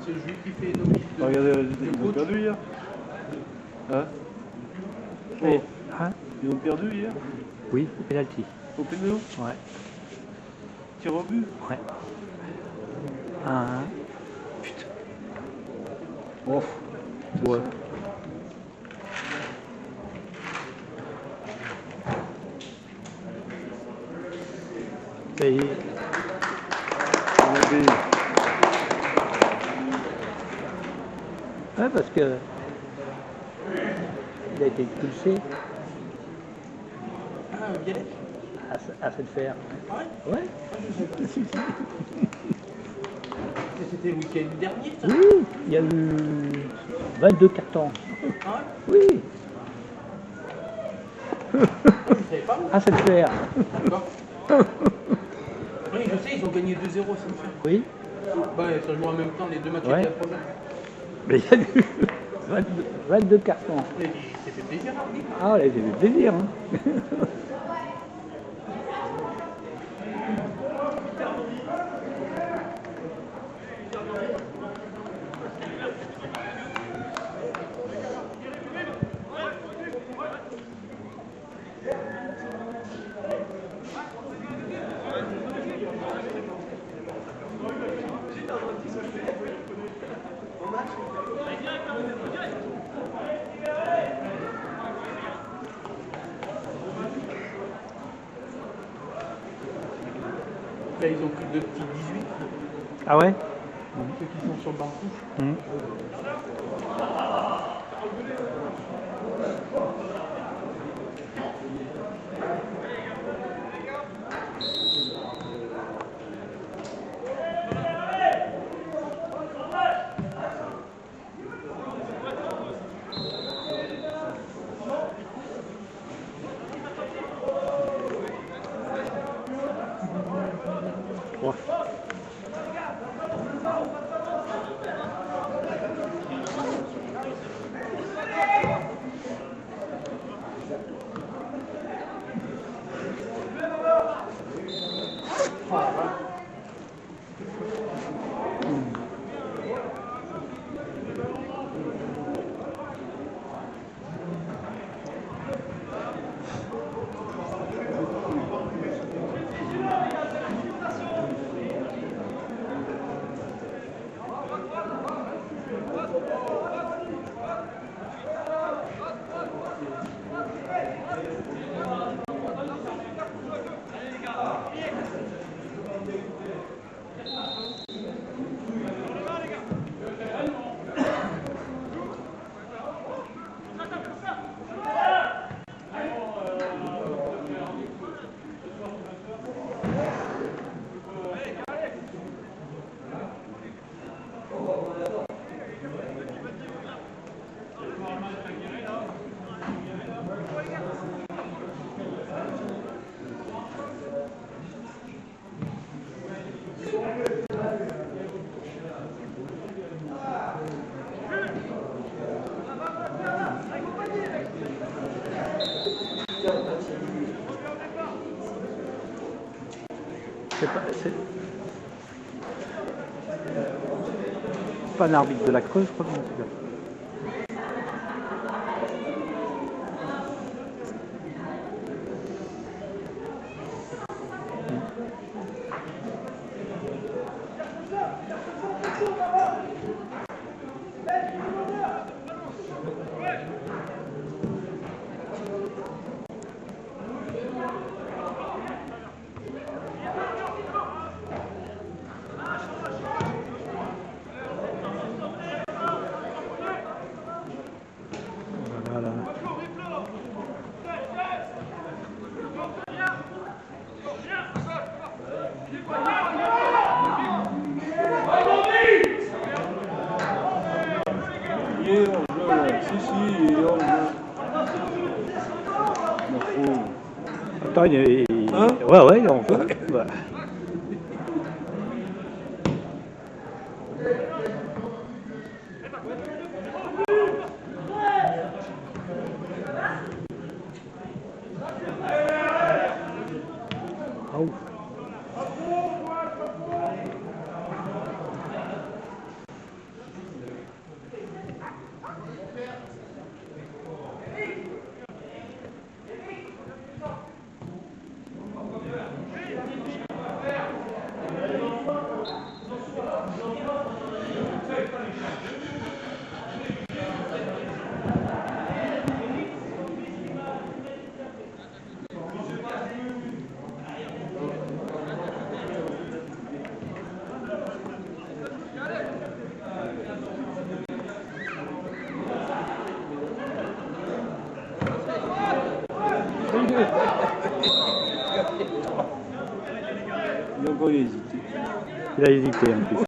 C'est lui qui fait nos pistes. Regardez, ils ont perdu hier. Hein? Et, hein? Ils ont perdu hier. Oui, au pénalty. Au pénal. Ouais. Tir au but. Ouais. 1-1. Putain. Oh. Ouais. Et... Ouais, parce que il a été expulsé Violet à cette fer. Ah ouais? Ouais. C'était le week-end dernier, ça? Oui, il y a eu 22 cartons. Ah ouais? Oui. Je savais pas. À cette fer. D'accord. Oui, je sais, ils ont gagné 2-0 cette fois. Oui. Bah, ça joue en même temps les deux matchs Ouais. étaient à problème. Mais il y a eu 22 cartons. Mais ça fait plaisir, hein? Ah, là, j'ai fait plaisir. Hein. Là, ils ont pris deux petits 18, Ah ouais? ceux qui sont sur le banc de touche. C'est pas un arbitre de la Creuse, je crois. Voilà. Hier, on joue. Si, hier, on joue. Attends, Hein? ouais, on peut. Bah. Oh, il a hésité. Il a hésité en plus. Ouais.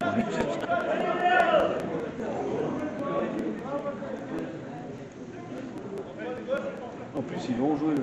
En plus, ils vont jouer.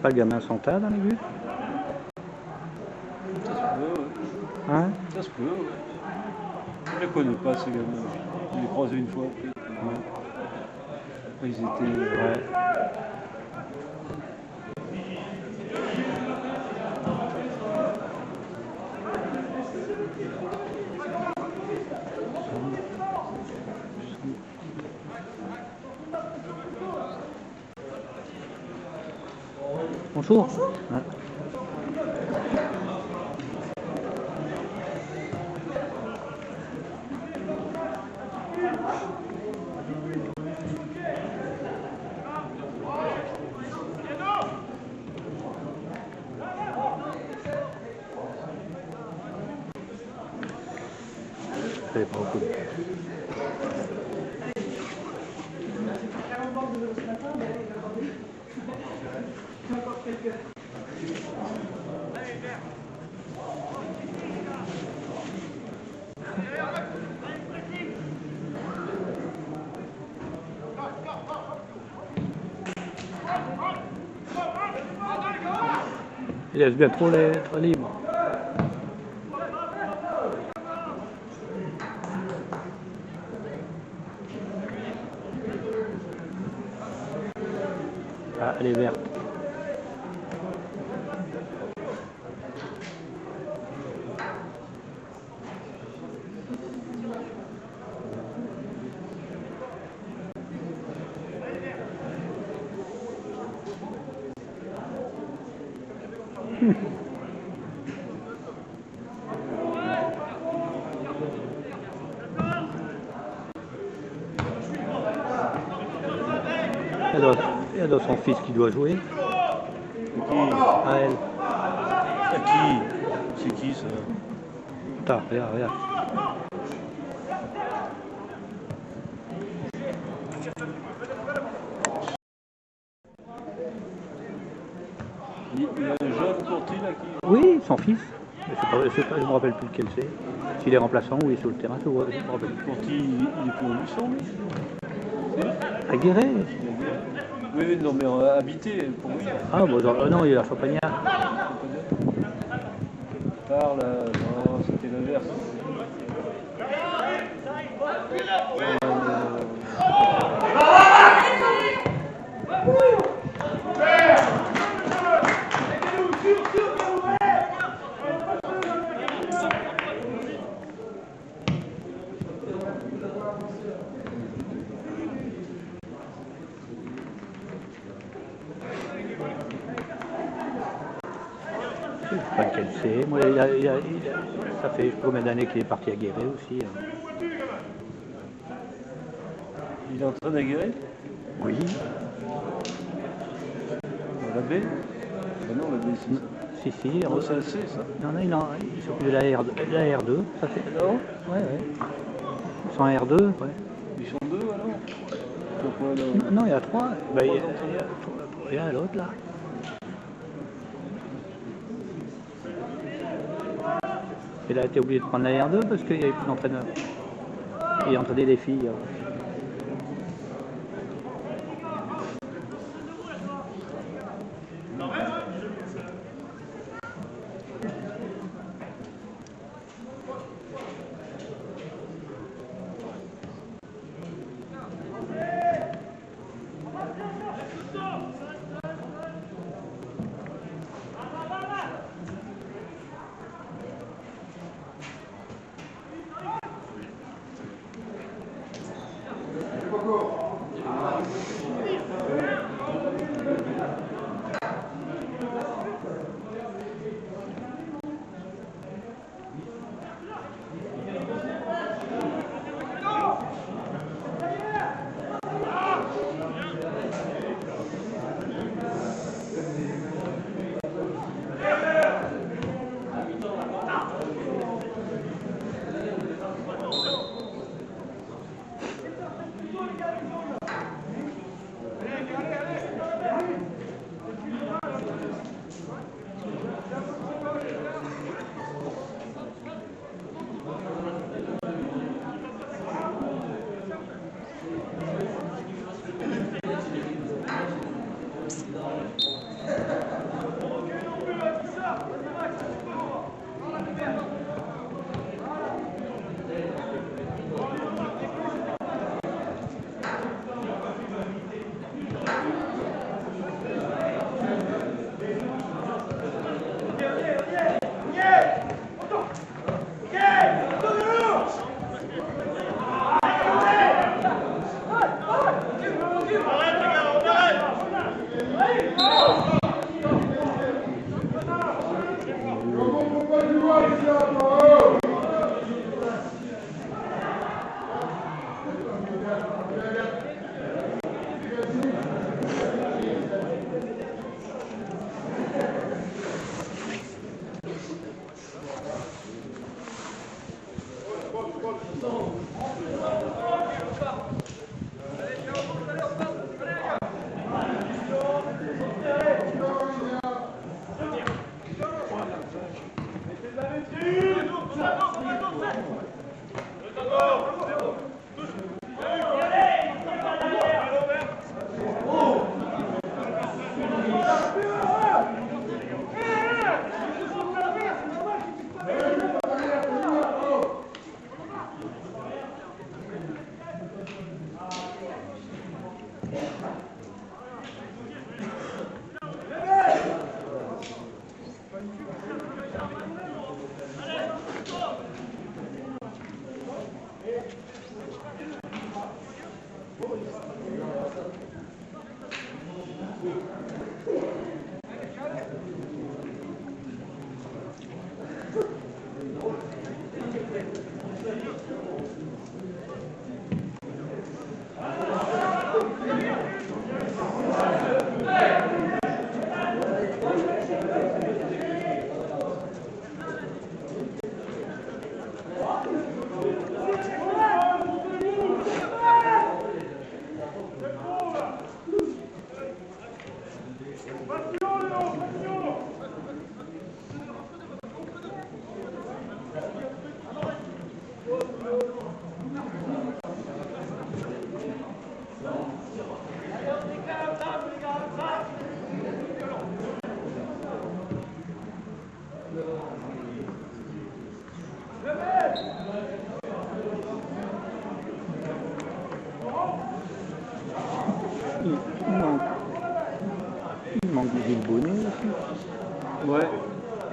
Pas le gamin Santa dans les buts? Ça se peut, ouais. Hein? Ça se peut, ouais. Je les connais pas, ces gamins. Je les ai croisés une fois, peut-être. Ouais. Après, ils étaient... Ouais. Bonjour. Ouais. C'est pas beaucoup. Il laisse bien trop les être libre. Ah, elle est verte. Il y a son fils qui doit jouer. À elle. À qui? C'est qui, ça? Attends, regarde, regarde. Il y a un jeune Courti, là, qui... Oui, son fils. Je ne me rappelle plus lequel c'est. S'il est remplaçant ou il est sur le terrain, je me rappelle plus. Courti, il est pour Luçon, lui? Aguirre. Oui, non, mais habité, pour lui. Ah, bon, genre, non, il est à Champagnat. Par là, non, c'était l'inverse. Je sais pas lequel c'est. Moi, ça fait combien d'années qu'il est parti à Guéret aussi. Il est en train d'aguerrer? Oui. La baie? Ben non, la baie, c'est ça. Si. Non, c'est assez, ça. Non, il s'occupe de la R2. Ça fait... Non? Ouais. Ils sont en R2, ouais. Ils sont deux, alors? Pourquoi, là? Non, il y a trois. Ben, il y a l'autre, là. Il a été obligé de prendre la R2 parce qu'il n'y avait plus d'entraîneur. Il entraînait des filles. Il manque Villebonnet aussi. Ouais.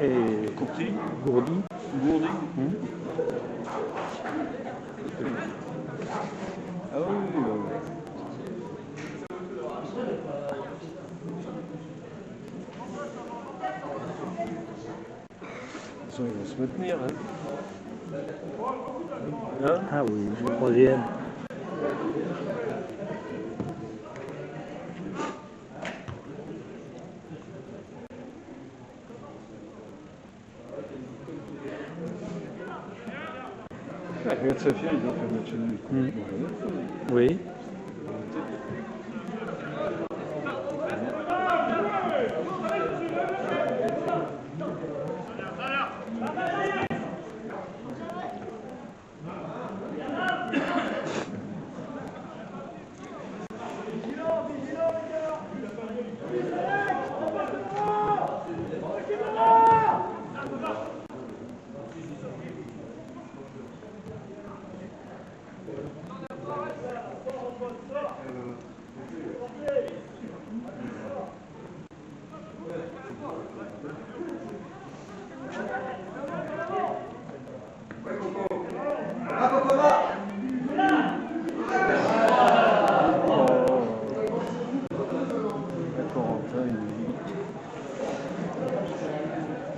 Et Courti. Gourdi. Gourdi. Ah oui, oui, oui. Ils vont se maintenir. Hein. Ah oui, le troisième. Regarde Safia, ils ont fait un match nul. Oui.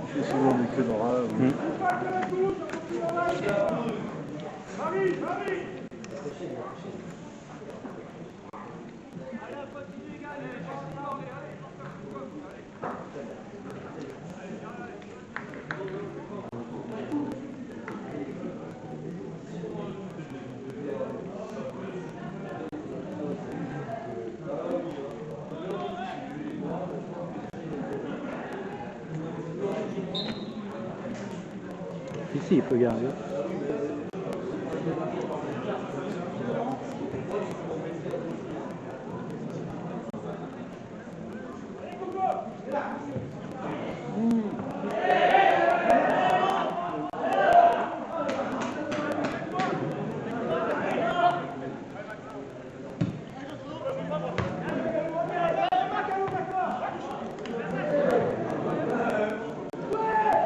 Il fait souvent des queues de rat. Ici, il peut garder.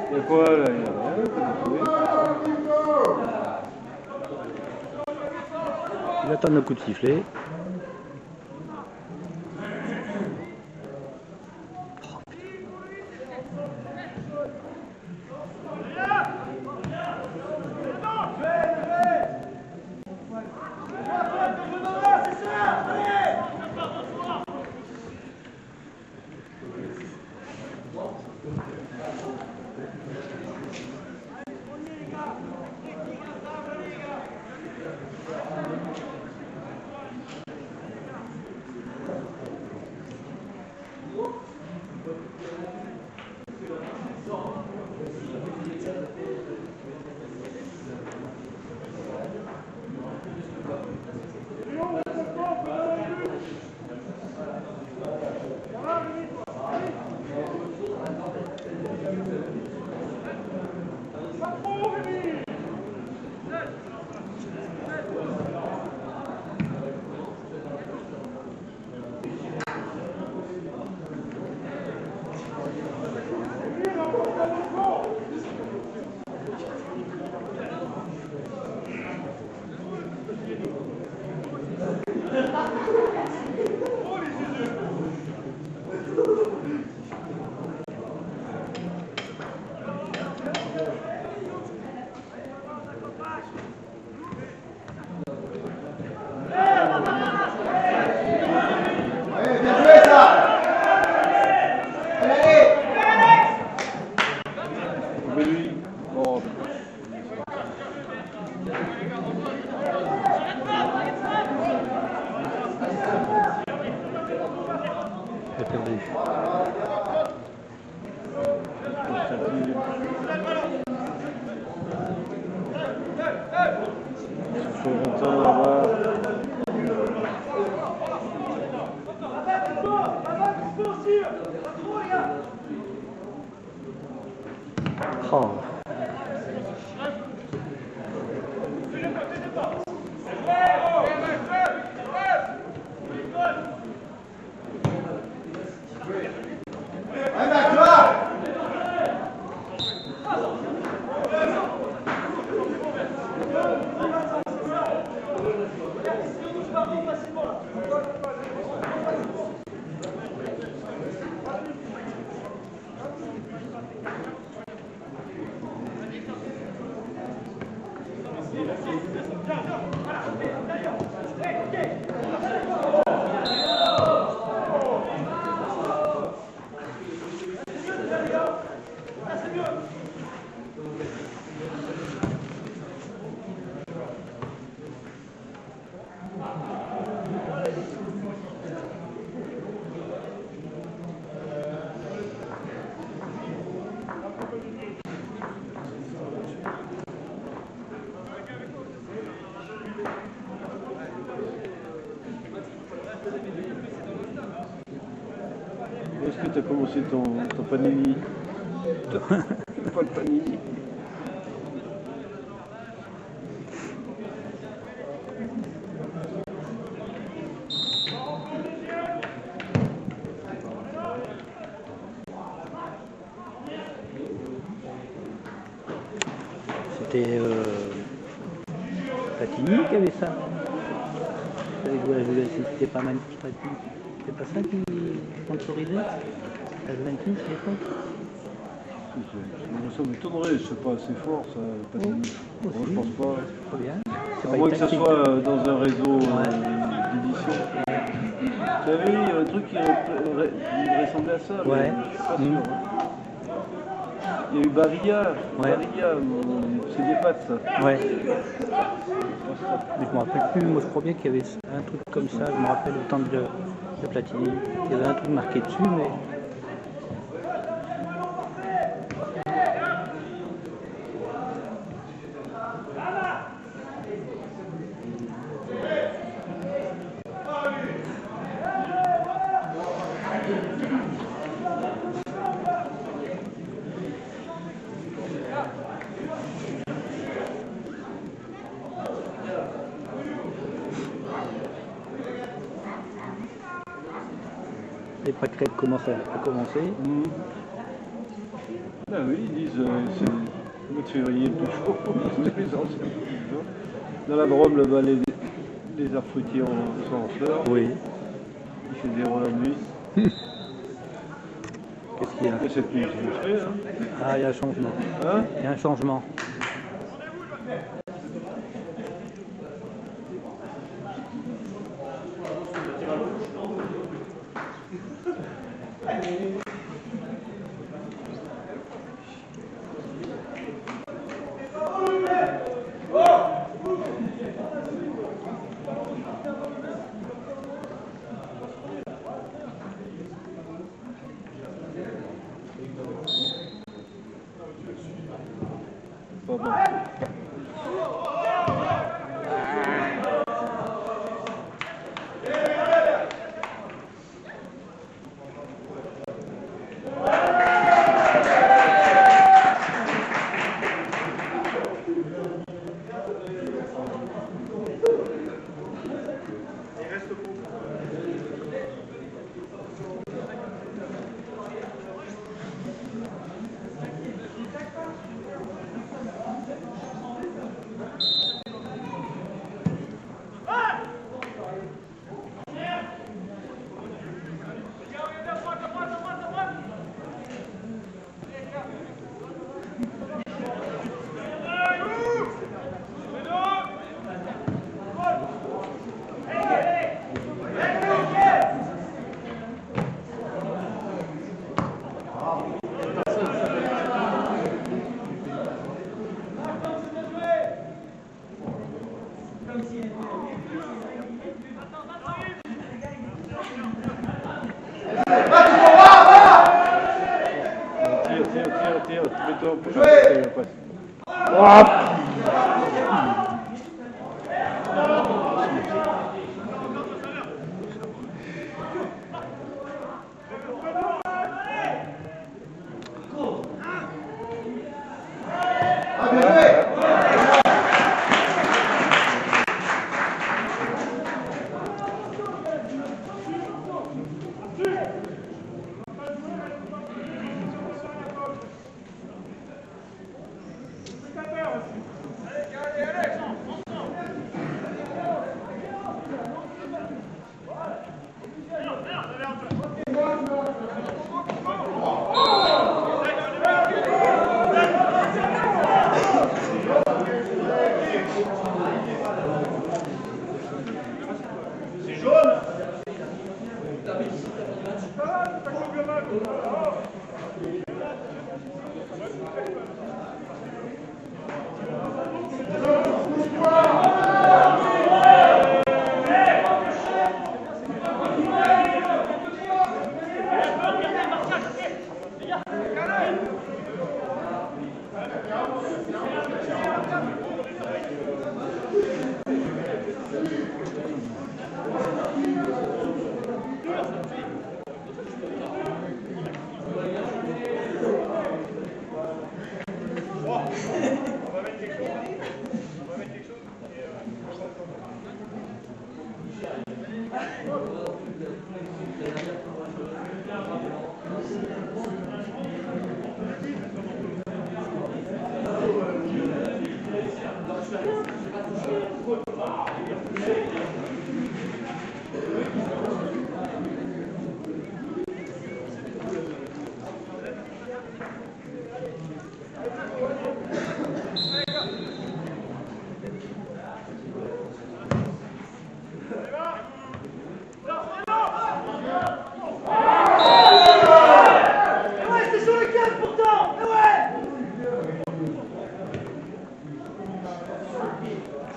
Il y a quoi là? Il y a rien. Il attend le coup de sifflet. Mais lui, bon, J'ai perdu. Florentin là-bas. Oh. Est-ce que tu as commencé ton panini? Pas le panini. C'était Platini qui avait ça. C'était pas mal. C'est pas ça qui sponsorisait la Juventus à l'époque? Ça m'étonnerait, c'est pas assez fort ça, Panini. Oh, Je pense pas. Trop bien. C'est À pas moins une que ça tactique. soit dans un réseau d'édition. Tu avais eu un truc qui ressemblait à ça, mais Ouais. je suis pas sûr. Il y a eu Barilla, Ouais. Barilla, c'est des pâtes ça. Ouais. Mais je me rappelle plus, moi je crois bien qu'il y avait un truc comme ça, je me rappelle au temps de Platini. Il y avait un truc marqué dessus, mais. Les pâquerettes commencent à commencer. Mmh. Ah oui, ils disent c'est le mois de février le plus chaud. Les anciens plus chauds. Dans la Drôme, là-bas, les arbres fruitiers sont en fleurs. Oui. Il fait zéro la nuit. Qu'est-ce qu'il y a? Et cette nuit, c'est fait, hein. Ah, il y a un changement. Hein? Il y a un changement. Pas Tire. Mets-toi au prochain côté, il passe.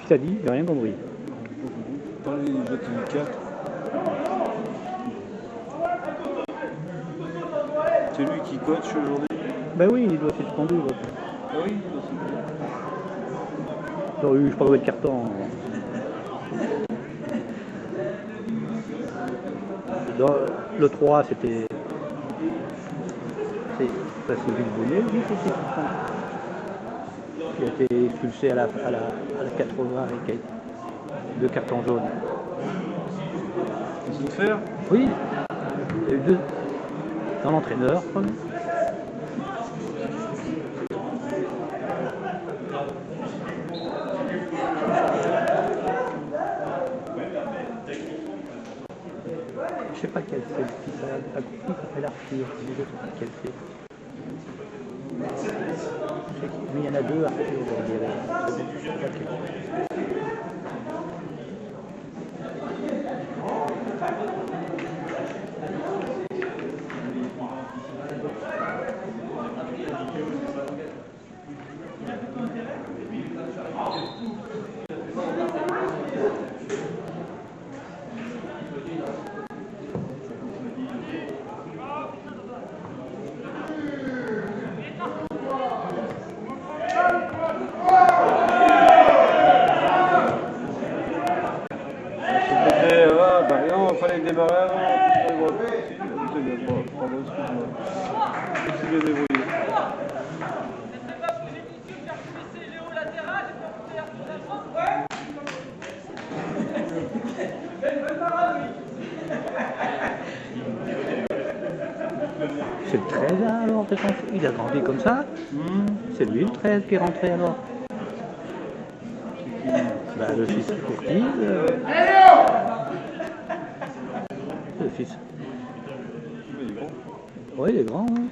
T'as dit, j'ai rien compris. Dans les autres 4. C'est lui qui coach aujourd'hui? Ben oui, il doit être suspendu. Ah oui, il doit Ils ont eu, je crois, de carton. Dans le 3, c'était. C'est Sylvie Bonnet, lui, qui était suspendu. Qui a été expulsé à la 80 et qui a été 2 cartons jaunes. Ils sont faire? Oui, il y a eu 2 dans l'entraîneur. Je sais pas quel c'est, si ça a compris, ça fait l'Arthur, je sais pas quel c'est. Mais il y en a 2 Arthur, je dirais. Je sais pas quel c'est. Fallait démarrer avant. C'est bien, pardon, excuse-moi. Je suis bien débrouillé. C'est le 13 alors, il a grandi comme ça. C'est lui le 13 qui est rentré alors. Bah, le fils de Courtine. Le fils. Il est grand. Oui, il est grand. Hein.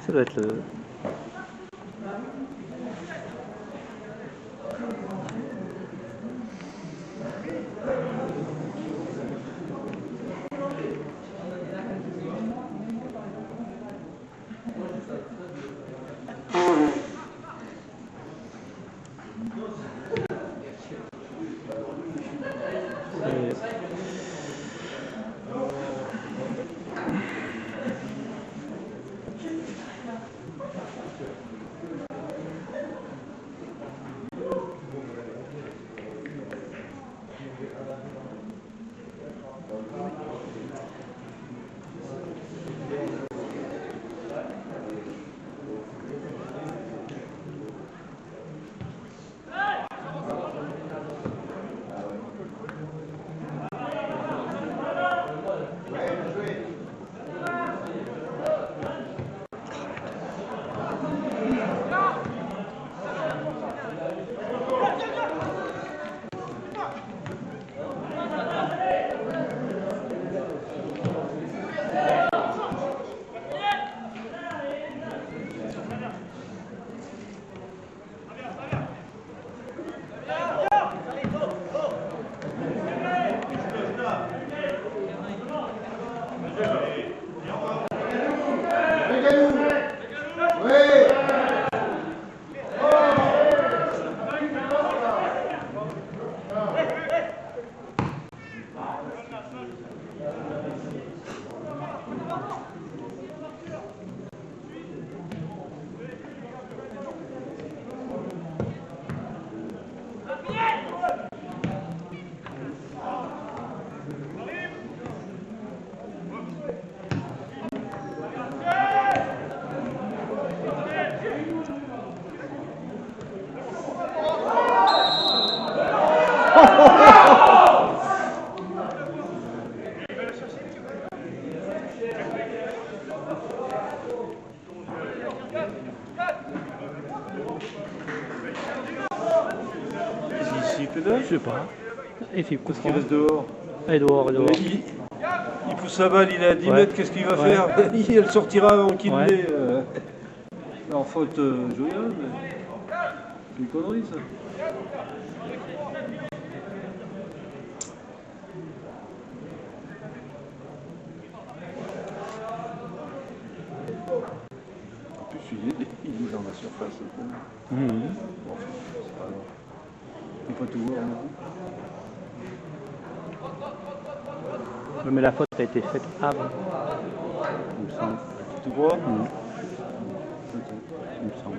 Ça doit être le... pénal? Je sais pas. Et puis, Parce qu'il reste dehors. Et dehors, et dehors. Il pousse sa balle, il est à 10 Ouais. mètres, qu'est-ce qu'il va Ouais. faire? Elle sortira avant qu'il Ouais. l'ait. En faute Joyan, mais c'est une connerie ça. En plus, il est dans la surface. Mhm. Bon, c'est pas grave. Il faut pas tout voir. Non. Mais la faute a été faite avant. Il me semble. Tu crois? Mhm. Peut-être. Il me semble.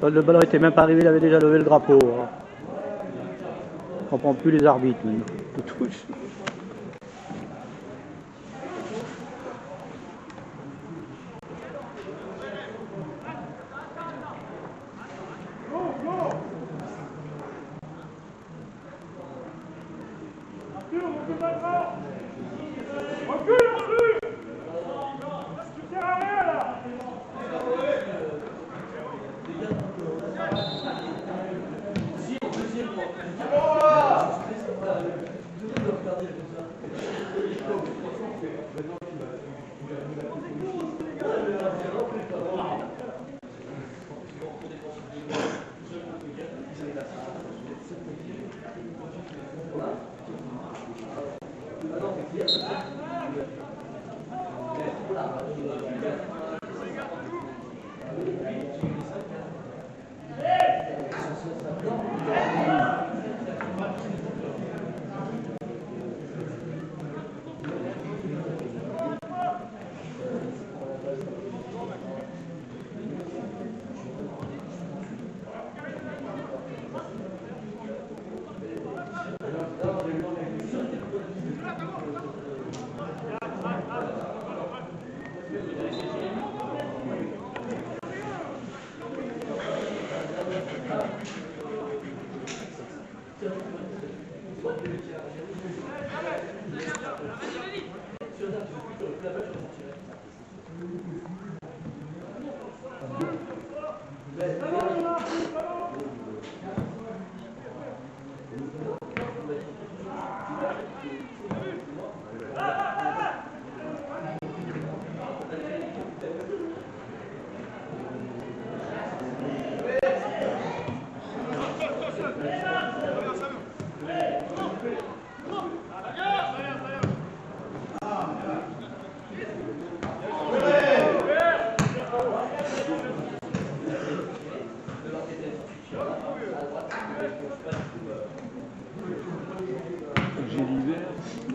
Le ballon n'était même pas arrivé, il avait déjà levé le drapeau. Hein. On ne comprend plus les arbitres maintenant. De touche.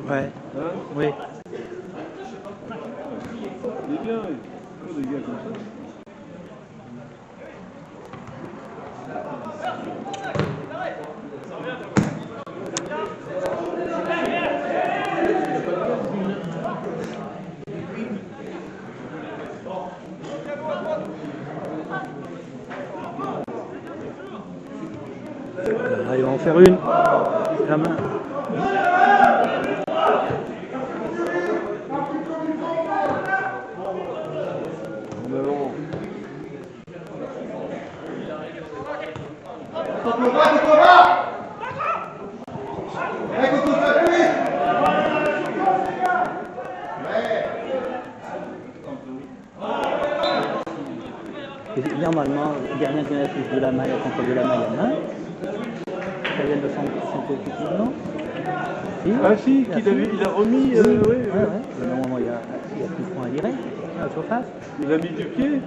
Ouais. Hein? Oui. Il est bien, il faut des gars comme ça. Allez, on va en faire une. La main. En avant. Et normalement, le gardien qui a la touche de la main, il a le contrôle de la main, il y en a un. Ça vient de son coéquipier, non? Si. Ah si, il a remis. Oui. Oui, oui. Mais normalement, il y a plus de points à virer à la surface. Il a mis du pied.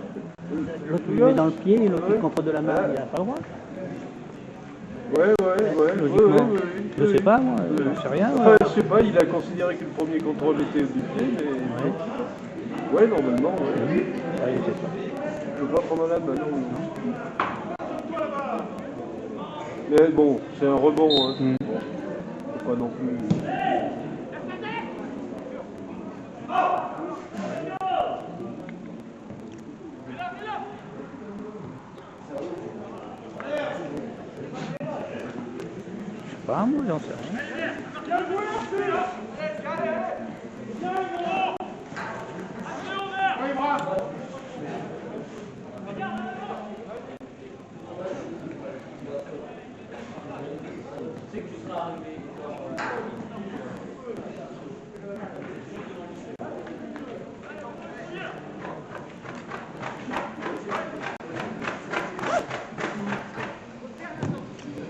L'autre il met dans le pied et l'autre il contrôle de la main, il n'a pas le droit. Ouais. Logiquement. Oui. Je sais pas, moi, je sais rien. Enfin, je sais pas, il a considéré que le premier contrôle était du pied, mais. Ouais, normalement, ouais. Ouais, je sais pas. Je peux pas prendre la main, non. Mais bon, c'est un rebond, hein. Faut pas non plus. Je sais pas, moi, j'en sais rien.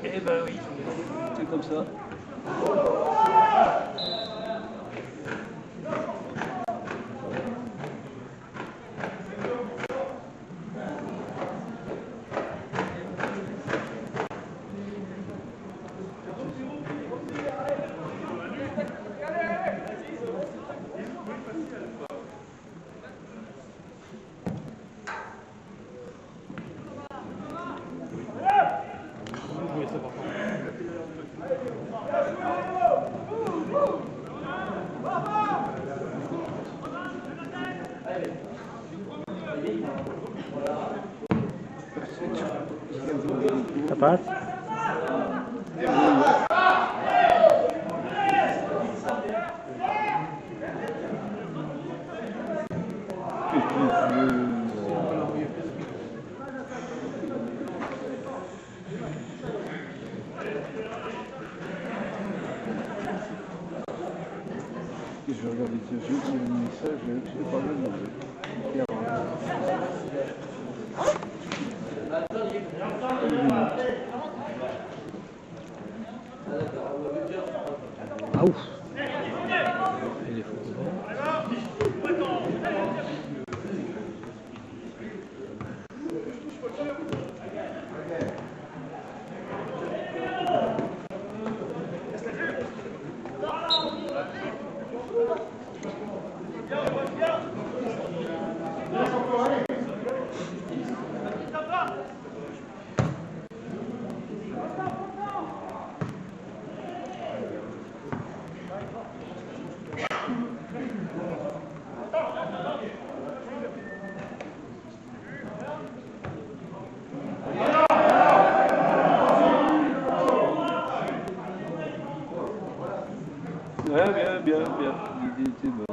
Eh ben oui, c'est comme ça. Ça passe? Je vais regarder ce jeu, il y a un message, je sais pas le nom. Ah ouf! Il est fou. Ouais, bien. L'idée était bonne.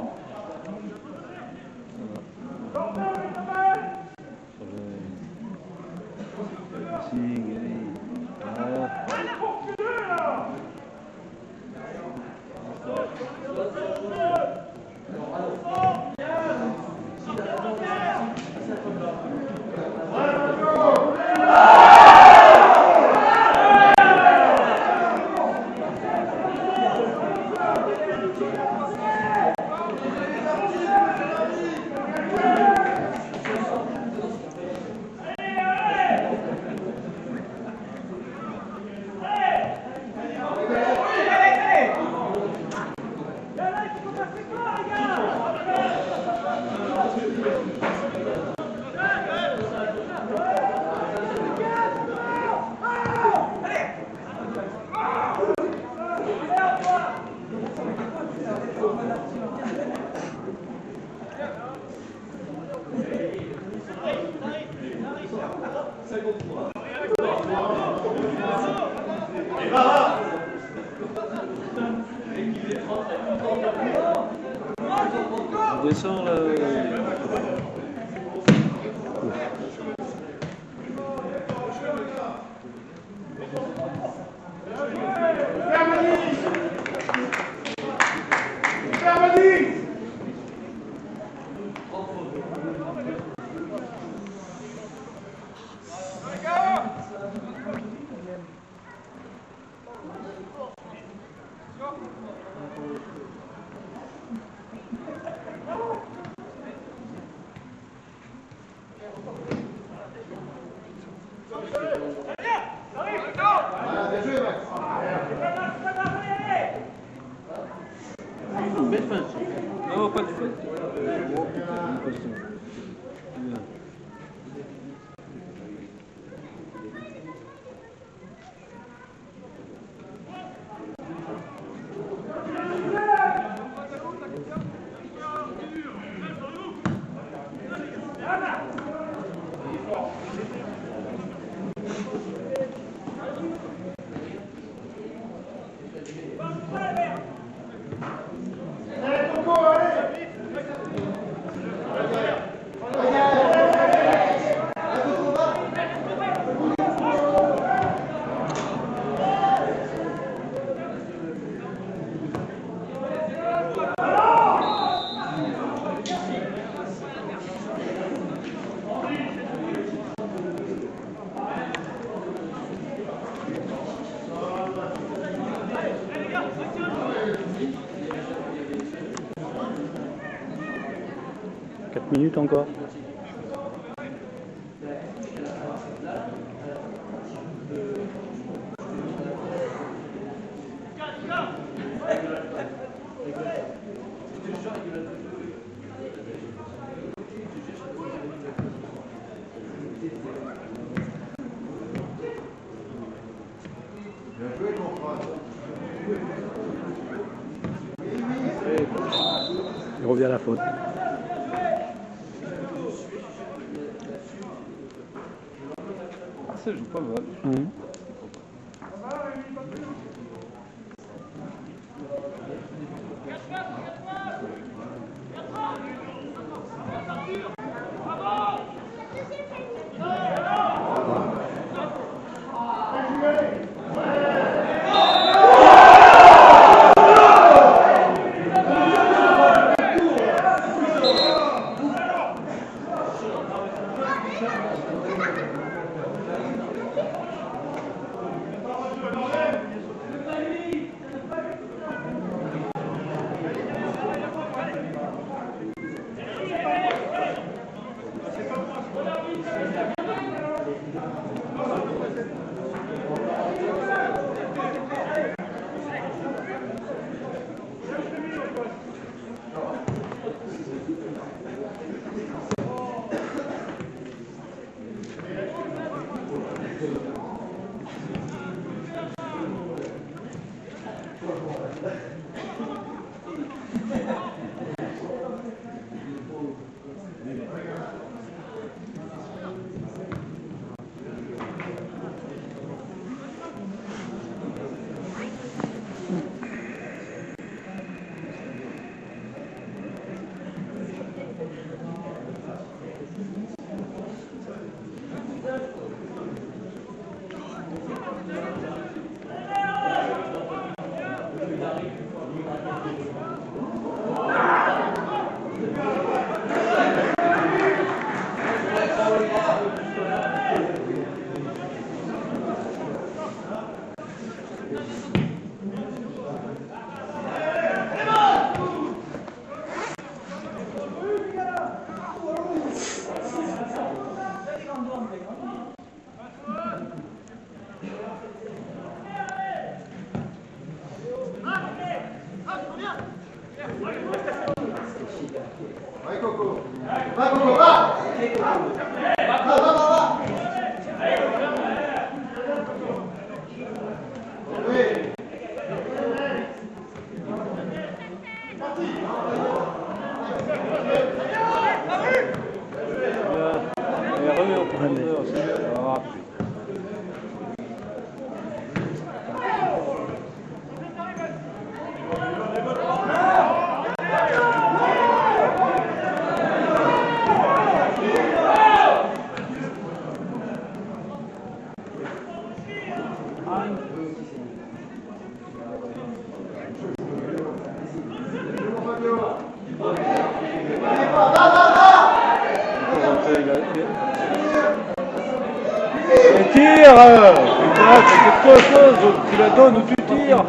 sort là. Non, pas de fait. Minutes encore. Il revient à la faute. Ça joue pas mal. Vai, Cocô! Vai, Cocô, va! Va, va, va, va! Oui! Et remets en profondeur. Ah, Et tire putain, c'est quelque chose, tu la donnes ou tu tires.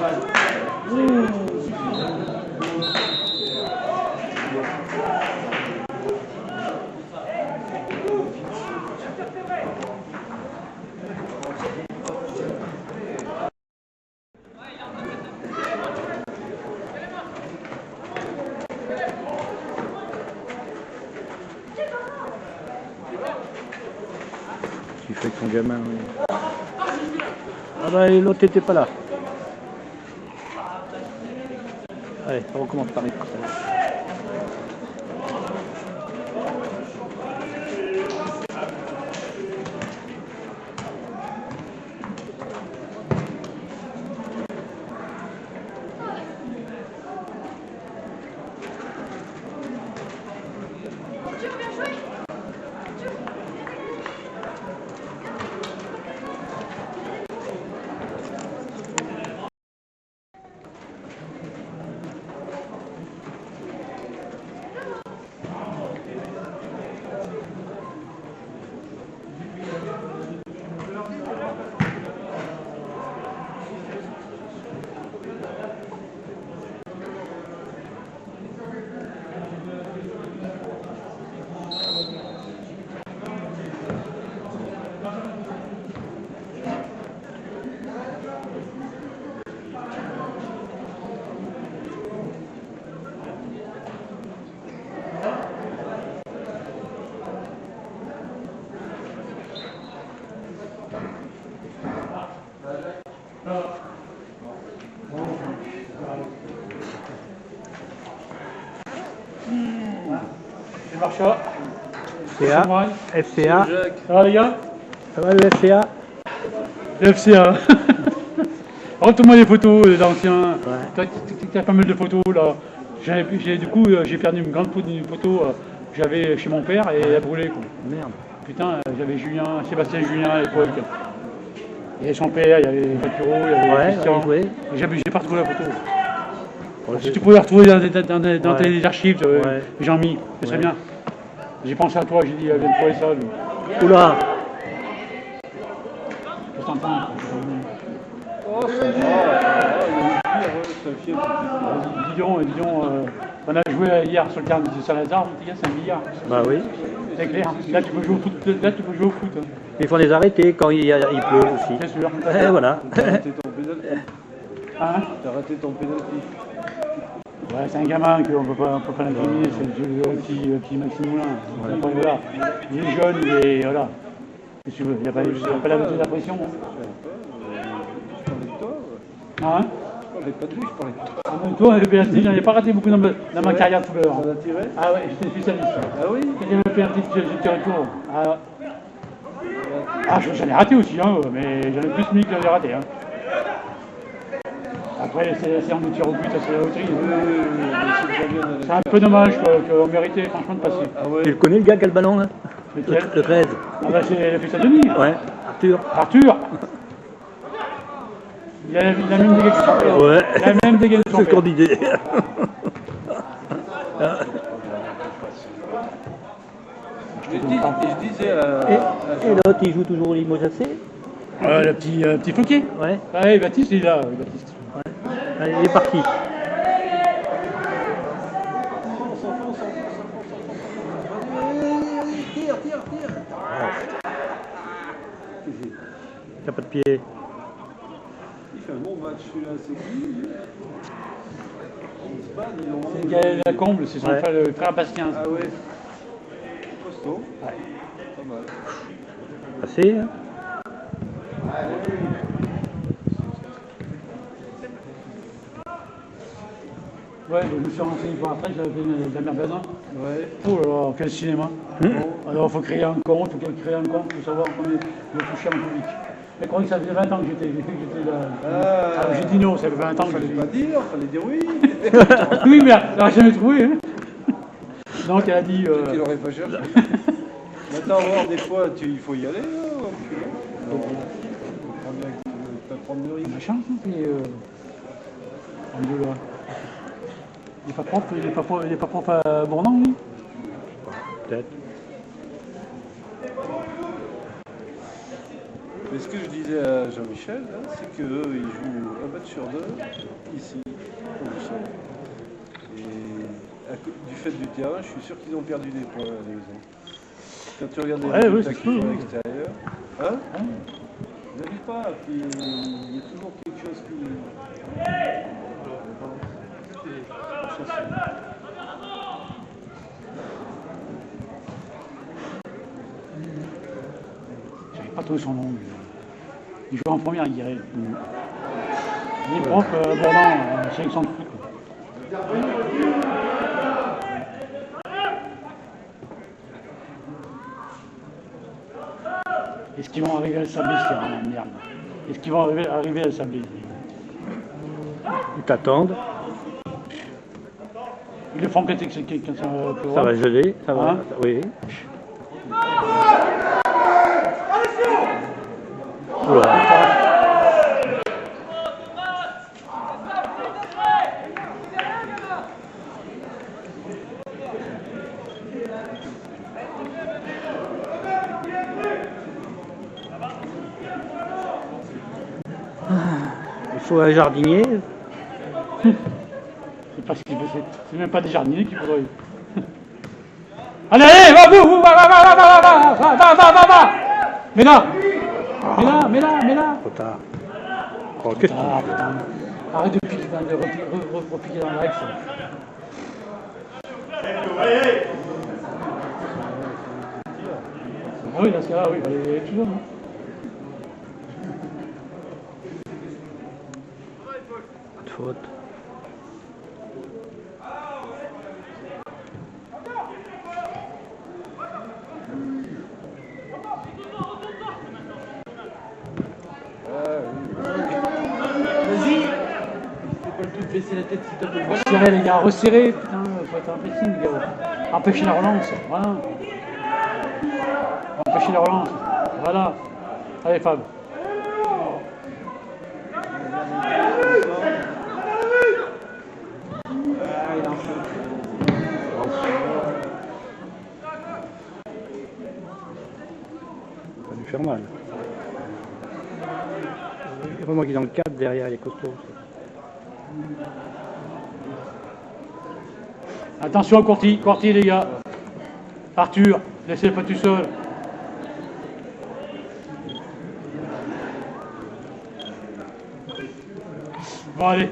Tu fais avec ton gamin. Oui. Ah bah l'autre n'était pas là. Allez, on recommence par écoute. C'est Marcha. FCA. FCA. Ça va les gars? Ça va le FCA? Le FCA. Montre-moi les photos d'anciens. Ouais. Tu as pas mal de photos là. Du coup, j'ai perdu une grande photo que j'avais chez mon père et elle a brûlé. Quoi. Merde. Putain, j'avais Sébastien Julien à l'époque. Il y avait son père, il y avait Faturo, il y avait Christian. Ouais. J'ai pas retrouvé la photo. Bon, Si tu pouvais la retrouver dans tes archives, j'en mis, ce serait bien. J'ai pensé à toi, j'ai dit, viens de trouver ça. Oula. Qu'est-ce que t'en penses? Oh, ça va, c'est un fier. Dis donc, on a joué hier sur le terrain de Saint-Lazare, c'est un billard. Bah oui. C'est clair, là tu peux jouer au foot. Hein. Il faut les arrêter quand il pleut aussi. C'est sûr. Et voilà. T'as raté ton pénalty. Hein? T'as raté ton pénalty. Ouais, c'est un gamin qu'on ne peut pas l'incriminer, c'est le petit Maxime Moulin. Enfin, voilà. Il est jeune, il est. Voilà. Qu'est-ce que tu veux? Il n'y a pas la pression. Je parlais de toi. Hein? Je parlais pas de lui, je parlais de toi. Ah, mais toi, le pénalty, j'en ai pas raté beaucoup dans ma carrière de footballeur. Ça l'a tiré? Ah ouais, j'étais spécialiste. Ah oui? J'ai le pénalty de tir retour. Ah, j'en ai raté aussi, hein, mais j'en ai plus mis que j'en ai raté. Hein. Après, c'est en tir au but, c'est la loterie. C'est un peu dommage qu'on méritait franchement de passer. Ah ouais? Tu le connais le gars qui a le ballon là? Le 13. Ah bah c'est le fils à Denis. Ouais. Arthur. Arthur. Il a même dégagé son père. Ouais. Il a même dégagé son C'est père. qu'on disait. Je disais Et l'autre, il joue toujours Limoges AC? Le petit Fouquet. Ouais. Ouais, Baptiste, il est là. Baptiste. Ouais. Allez, il est parti. Tire. T'as pas de pied. Il fait un bon match celui-là, c'est qui? C'est Gaël Lacombe, c'est son frère, le frère Bastien. Ah ouais. Costaud. Ouais. Pas mal. Assez, hein? Ouais, je me suis renseigné pour après, j'avais fait de la merde. Ouais. Oh là là, quel cinéma. Alors il faut créer un compte, pour savoir combien je touchais en public. Je crois que ça faisait 20 ans que j'étais là. Ah, j'ai dit non, ça fait 20 ans que Fallait j'étais. pas dire, fallait dire oui. Oui, mais elle n'a jamais trouvé. Hein. Donc elle a dit. Tu l'aurais pas cherché. Maintenant, voir des fois, il faut y aller. Là, on prend bien avec le papier. prendre de risques. Machin, Andoula. Il est pas propre, il est pas propre à Bournan, lui. Peut-être. Mais ce que je disais à Jean-Michel, là, c'est qu'eux, ils jouent un match sur deux, ici, au sol. Et du fait du terrain, je suis sûr qu'ils ont perdu des points à la maison. Quand tu regardes les résultats qui sont à l'extérieur, hein? Vous n'avez pas, puis il y a toujours quelque chose qui... J'avais pas trouvé son nom. Il joue en première, il dirait. Il est propre, Bournan, sélection de foot. Est-ce qu'ils vont arriver à le sabler, c'est merde. Est-ce qu'ils vont arriver à le sabler? Ils t'attendent. Ils le font quand ça peut Ça va geler. Ça va. Hein? Oui. Oula. Il faut un jardinier. C'est pas ce qu'il veut, c'est même pas des jardiniers qu'il faudrait. Allez, allez, va, va. Mais là. Trop tard. Oh, qu'est-ce que tu Ah, fais? putain. Arrête de piquer, de repiquer dans l'axe. Ah oui, dans ce cas-là, oui, il fallait toujours, non? Faute. Vas-y. Faut pas le tout baisser la tête s'il te plaît. Resserrez les gars, resserrez, putain, faut être un pressing les gars. Empêchez la relance, voilà. Empêchez la relance, voilà. Allez Fab. Ça va lui faire mal. Il y a vraiment qui est dans le cadre derrière les costauds. Attention Courty les gars. Arthur, laissez pas tout seul. Bon allez.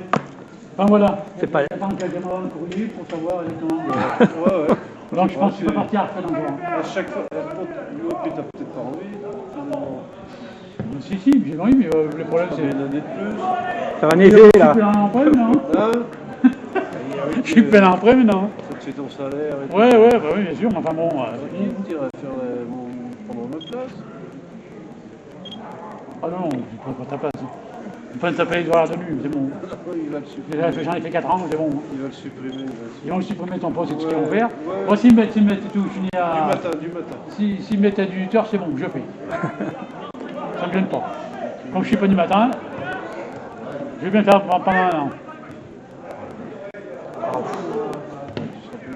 Enfin voilà. C'est pas- J'attends qu'il y ait des moments de courrier pour savoir exactement. Ouais. Donc je pense qu'il va partir après dans le jour. À chaque fois, l'autre, t'as peut-être pas envie, finalement. Si, j'ai envie, mais le problème c'est. Une année de plus. Ça va neiger Je là. suis plein après maintenant. Hein? Je suis plein après maintenant. Ça te fait ton salaire et tout. Ouais, bah oui, bien sûr, mais enfin bon. Tu irais faire prendre ma place. Ah non, tu prends pas ta place. Tu prends ta place de voir de nu, c'est bon. Il va le supprimer. Déjà, j'en ai fait 4 ans, c'est bon. Il va le supprimer. Ils vont supprimer ton poste, c'est ce qu'ils vont Ouais, faire. ouais. Moi, s'ils me mettent et tout, je finis à. Du matin. S'ils me mettent à 18h, c'est bon, je fais. Ça me gêne pas. Comme je suis pas du matin, je vais bien faire pendant un an.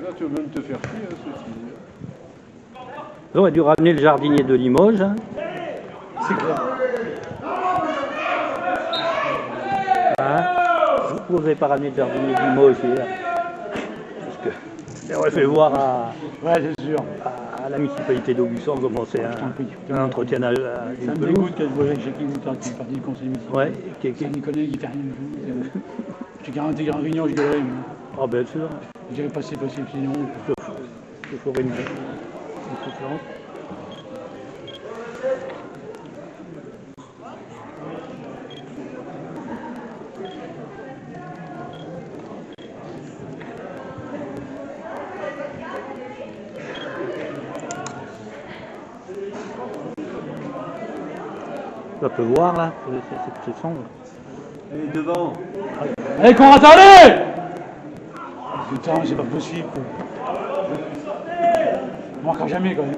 Là, tu vas même te faire chier, hein, ceci dit. On aurait dû ramener le jardinier de Limoges. Hein. C'est clair. Hein. Vous n'avez pas ramené le jardinier de Limoges hier. Parce que on aurait fait voir Ouais, c'est sûr. à la municipalité d'Aubusson comment c'est un entretien à Ça une me pelouse. dégoûte que je vois Jackie Moutarde qui est parti du conseil municipal. Ouais, C'est Nicolas qui fait rien du tout. J'ai garanti qu'en réunion, je gueulerais. oh, bien sûr. Je dirais pas c'est possible, sinon. Il faut une soufflance. Ça peut voir là, c'est sombre. Et devant. Allez, Conrad, allez! Putain, c'est pas possible. Quoi. On marquera jamais quand même.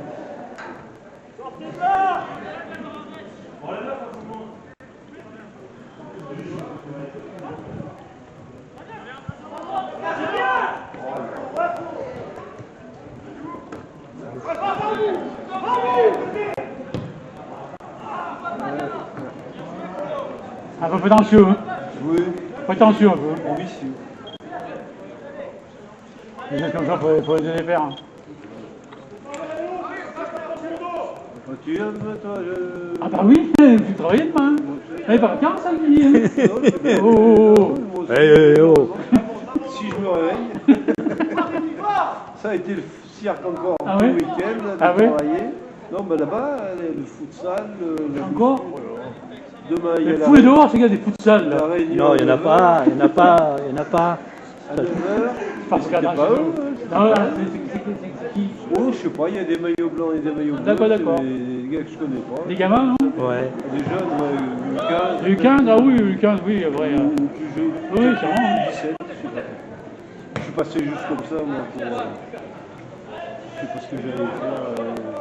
Un peu prétentieux, hein. Oui, Prétentieux un peu. ambitieux. Des choses comme ça pour aider les faire. Hein. Enfin, tu viens de toi, Ah bah oui, tu travailles demain. Elle part quand samedi hein. Oh, Si je me réveille. Ça a été le cirque encore Ah tout oui le week-end, là, de Ah oui travailler. Non, mais là-bas, le futsal, Encore demain, il y Mais a fou et dehors, c'est qu'il y a des futsal la là. réunion. Non, il n'y en a pas, il n'y en a pas, il n'y en a pas. À 9h. Parce qu'à C'était pas eux, hein, c'était Non, pas là, eux. c'est qui Oh, je sais pas, il y a des maillots blancs et des maillots bleus. D'accord, d'accord. C'est des gars que je connais pas. Des gamins, non Ouais. Des jeunes, ouais, Le 15, ah oui, le 15, oui, vrai. ou plus jeunes. Oui, c'est vrai. 17, je sais pas. Je suis passé juste comme ça, moi, pour. Je sais pas ce que j'allais faire,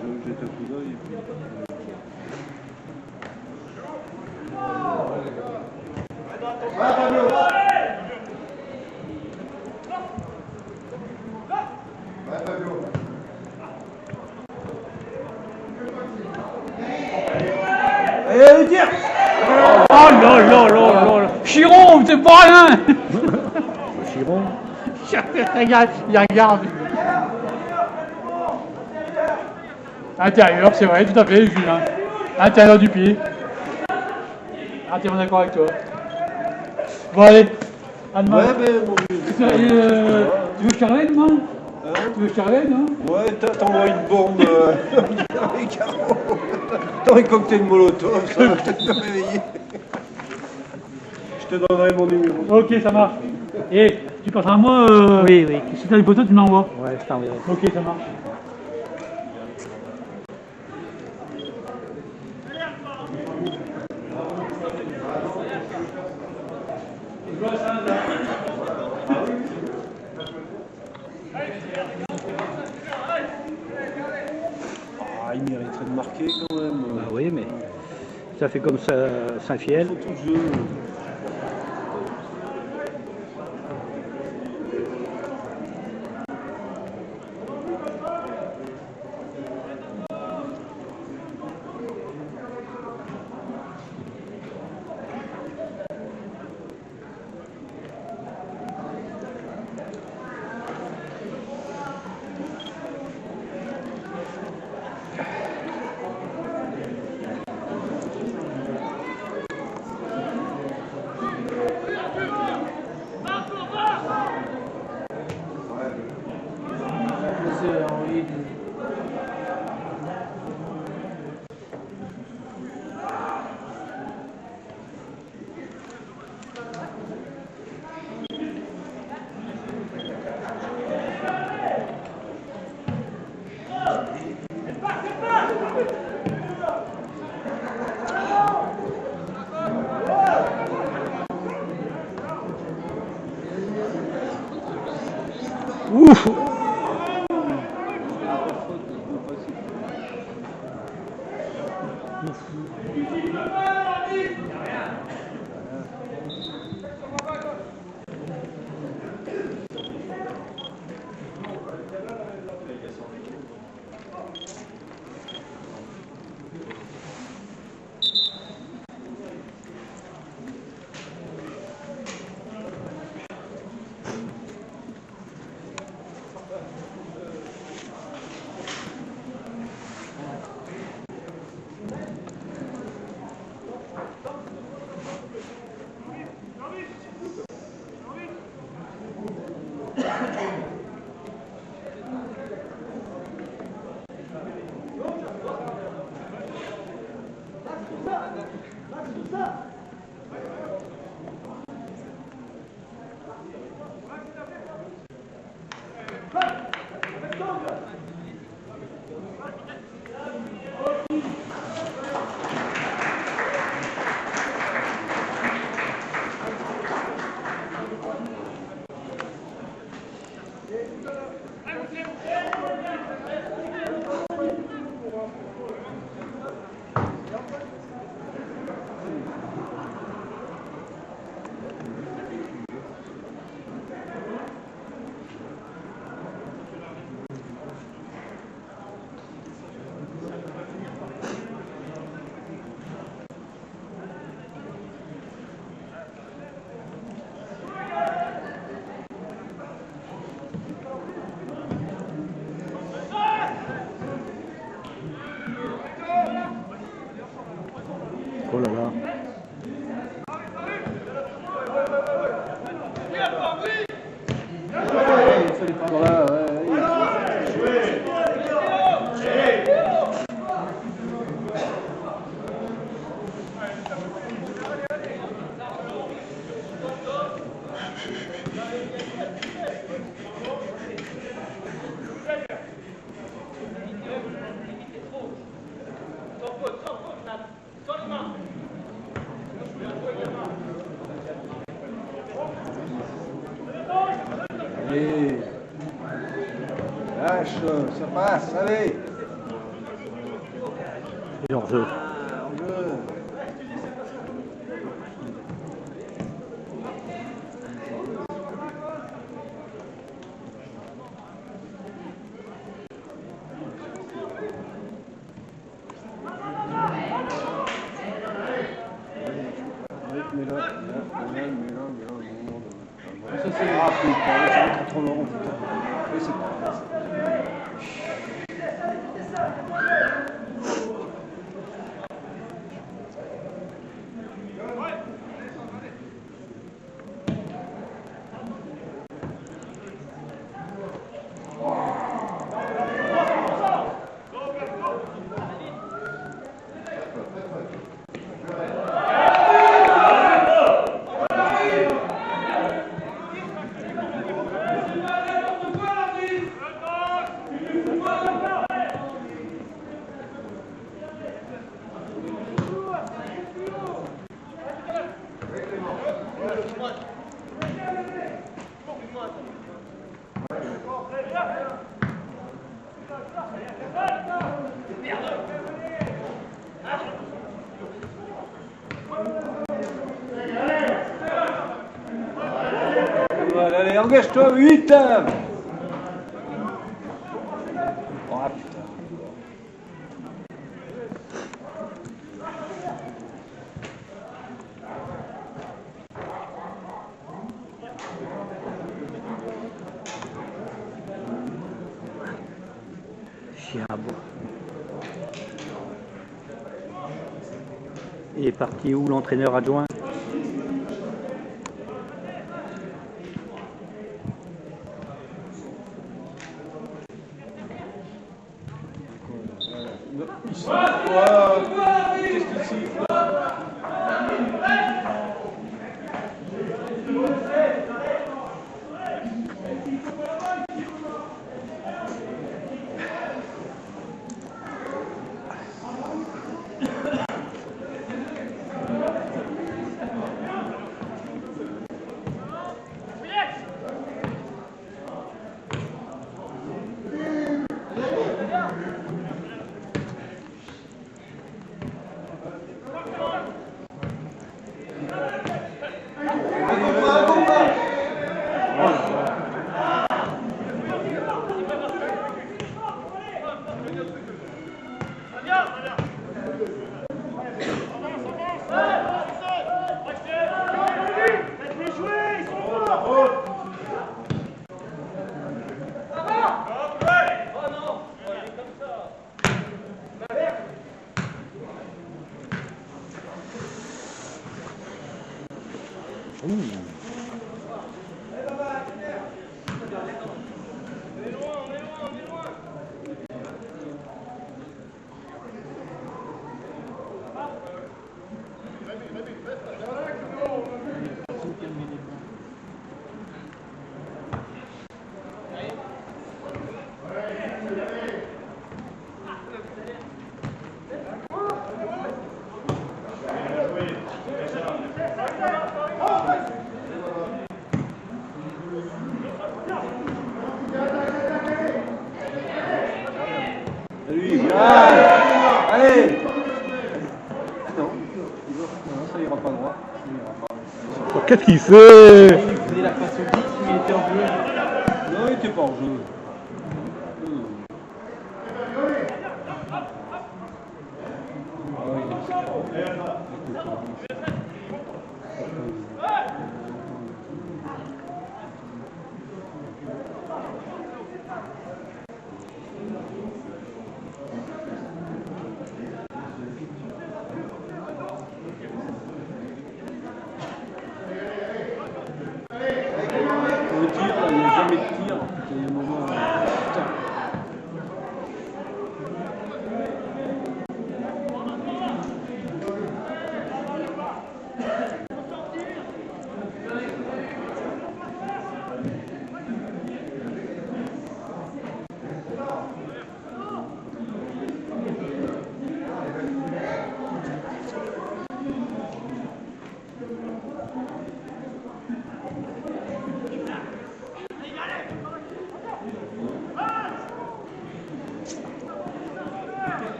je jette un coup d'œil. Et puis... Ouais, Fabio. Ouais, Fabio. Allez, tire. Oh là là là là là. Chiron, c'est pas rien. Chiron. Regarde, il regarde. Intérieur, c'est vrai, tout à fait, Julien. Intérieur du pied. Entièrement d'accord avec toi. Bon, allez. À demain. Ouais, mais mon vieux. Tu veux charler demain Hein? Tu veux charler, non Ouais, t'envoies une bombe avec Caro. T'as un cocktail molotov, ça va peut-être te réveiller. Je te donnerai mon numéro. Ok, ça marche. Et tu passeras à moi. Oui, oui. Si t'as des photos, tu me l'envoies. Ouais, je t'enverrai. Ok, ça marche. Ah, il mériterait de marquer quand même. Bah oui, mais ça fait comme ça, Saint-Fiel. Faut tout le jeu. C'est envoyé du... Ouf. Voilà, ouais. Allez. Lâche, ça passe, allez. Et hors jeu. En jeu. Ça c'est rapide, c'est trop long. Oui, c'est pas. Voilà, allez, engage-toi, 8. Oh putain. Chien à bois. Il est parti où l'entraîneur adjoint? Qu'est-ce qu'il siffle? Lui, allez. Non, ça ira pas droit. Qu'est-ce qu'il fait? Il faisait la passe au 10, mais il était en bleu. Non, il était pas en jeu.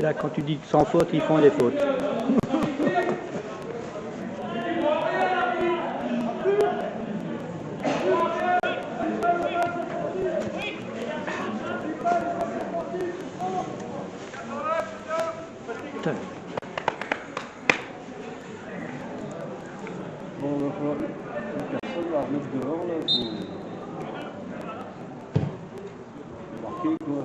là, quand tu dis que sans faute, ils font des fautes. Putain. Bon, il va falloir que personne va remettre dehors là pour marquer quoi.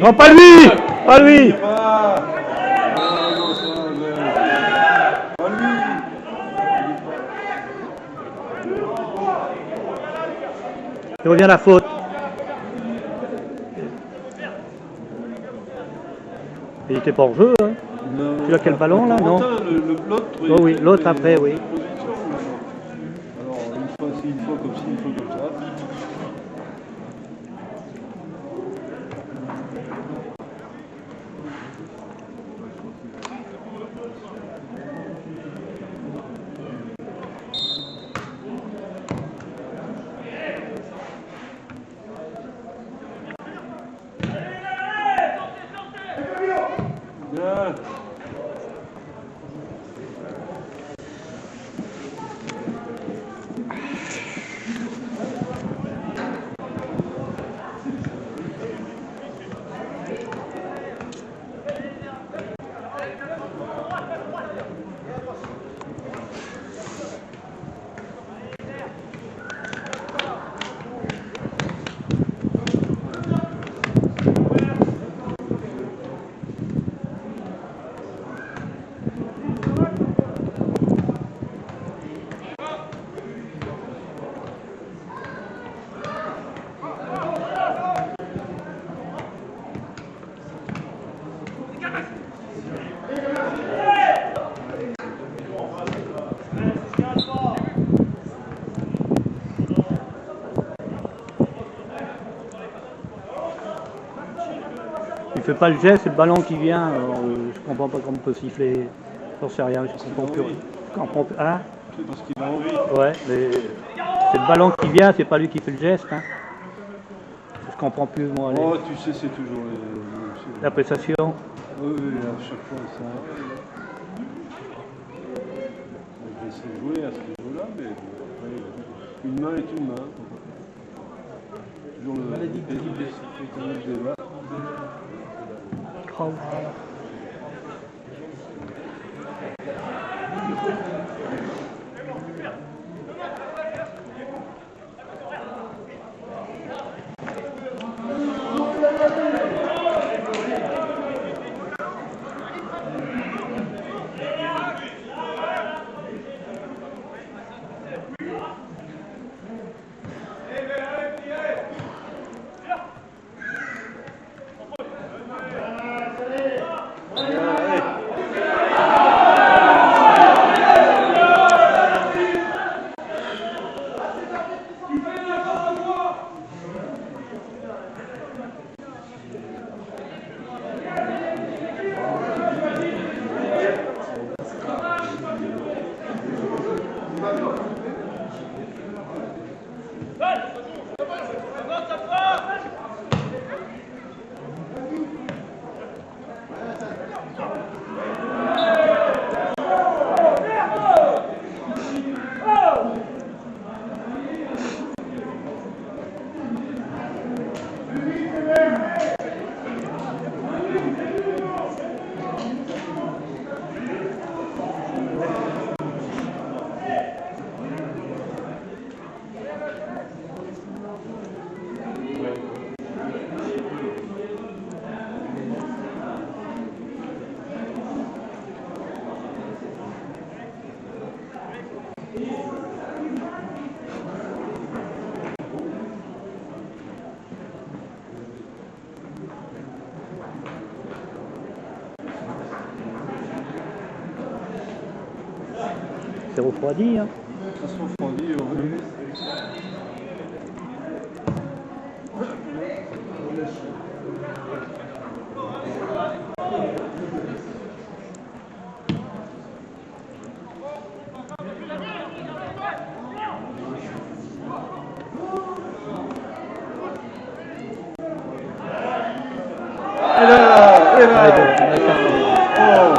Non, pas lui! Pas lui! Il revient à la faute. Il était pas en jeu, hein. Tu as quel ballon là? Non. Oh oui, l'autre après, oui. Alors, une fois ci, une fois comme ci, une fois comme ça. Bien. Il fait pas le geste, c'est le ballon qui vient. Alors, je comprends pas comment on peut siffler. J'en sais rien, je comprends plus. Je comprends plus. Hein? C'est parce qu'il a envie. Ouais, mais c'est le ballon qui vient, c'est pas lui qui fait le geste. Hein. Je comprends plus moi. Oh, tu sais, c'est toujours les... L'appréciation. Oui, oui, à chaque fois ça. Je vais essayer de jouer à ce niveau-là, mais après, une main est une main. Toujours le débat. Oh. C'est refroidi, hein. Ça se refroidit, oui. Et là, Ouais, oh.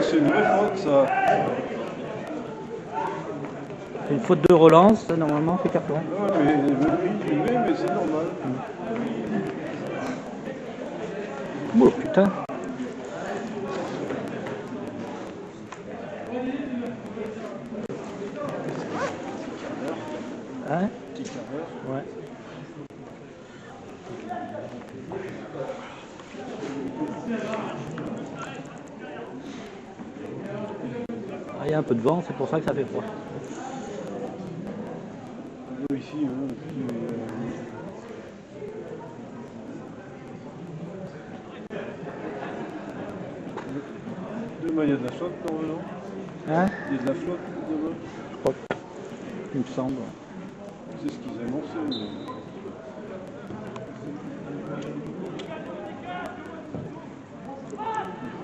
C'est une vraie faute, ça. c'est une faute de relance, normalement, c'est carton. Ouais, mais c'est normal. Oh putain. Hein? Petit quart d'heure. Ouais. Ah, il y a un peu de vent, c'est pour ça que ça fait froid. Ici, hein, demain, il y a de la flotte, normalement. Hein? Il y a de la flotte, demain. Je crois. Il me semble. C'est ce qu'ils annonçaient. Mais...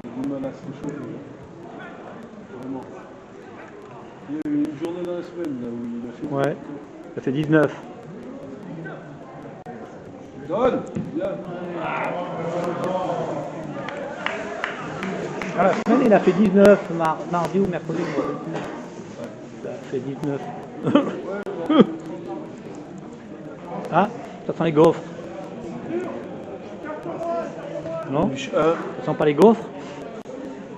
J'ai du mal à se chauffer. Vraiment. Il y a eu une journée dans la semaine là où il a fait. Ouais. Ça fait 19. Donne! Viens! Ah, la semaine, il a fait 19, mardi ou mercredi. Ça fait 19. Ah, ça sent les gaufres. Non? Ça sent pas les gaufres?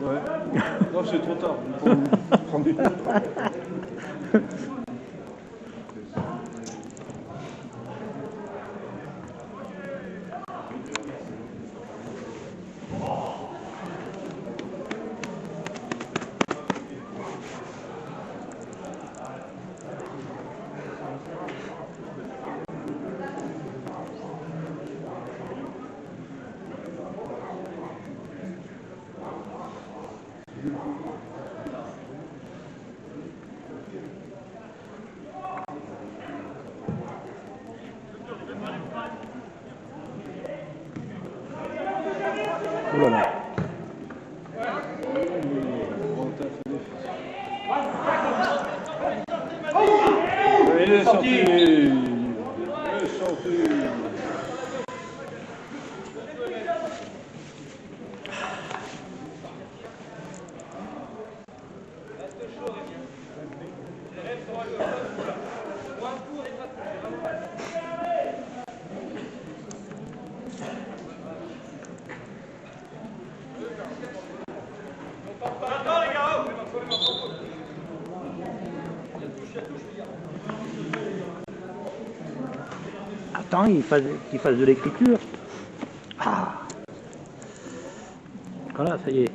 Ouais. Non, c'est trop tard. Prends du Oh là là. Il est sorti. Il est sorti. Attends, qu'il fasse de l'écriture. Ah. Voilà, ça y est.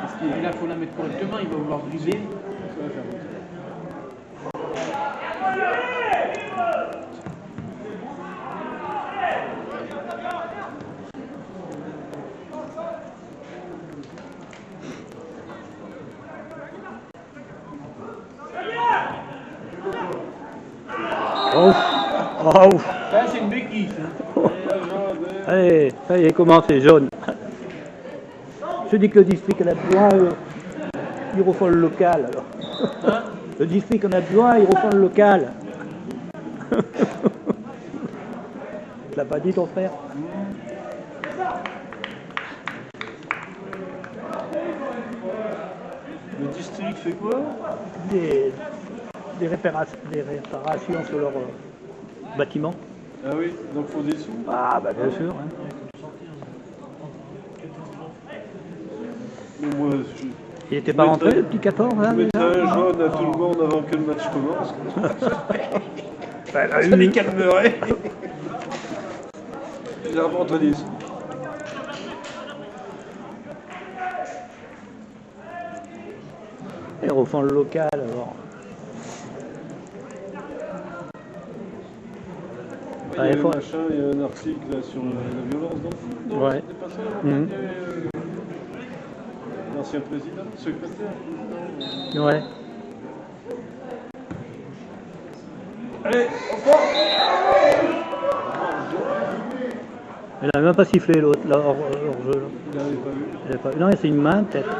Parce que là, il faut la mettre correctement, il va vouloir dribbler. Oh. Oh. Ça, c'est une béquille, ça. Allez, ça y est, comment c'est jaune. Je dis que le district en a besoin, ils refont le local alors. Hein? Le district en a besoin, ils refont le local. Tu l'as pas dit ton frère? Le district fait quoi? Des réparations sur leur bâtiment. Ah oui, donc faut des sous. Ah bah bien sûr. Hein. Mais moi, Il était pas rentré, le petit 14, je là, mettrais déjà? un jaune à tout le monde avant que le match commence. Ben, Ça les calmerait. J'ai rencontré des... Et refont le local, alors. Il y a un machin, il y a un article là, sur la violence dans le foot, non? Ouais. C'était pas ça? Mhm. L'ancien président, secrétaire, président. Ouais. Allez, on part! Il n'a même pas sifflé l'autre, là, hors jeu. Là. Il n'avait pas vu. Il avait pas... Non, c'est une main, peut-être.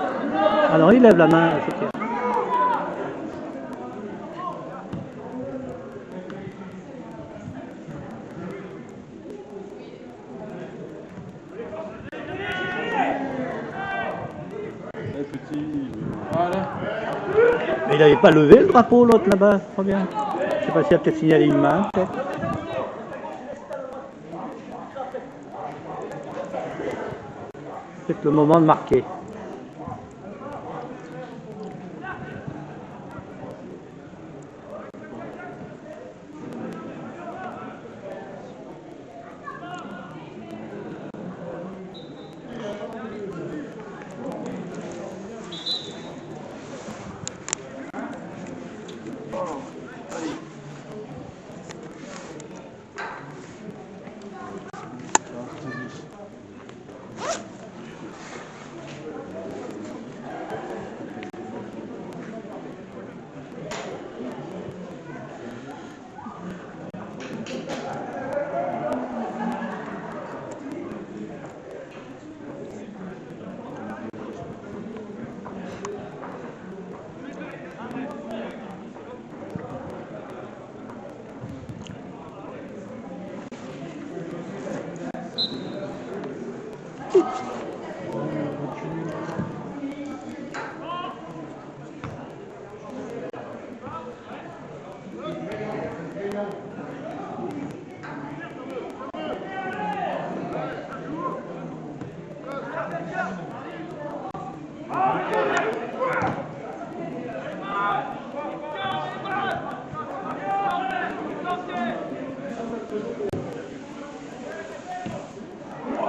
Ah non, il lève la main, c'est clair. Un petit... Voilà. Mais il n'avait pas levé le drapeau, l'autre là-bas, trop bien. Je sais pas s'il a peut-être signalé une main, peut-être. C'est le moment de marquer.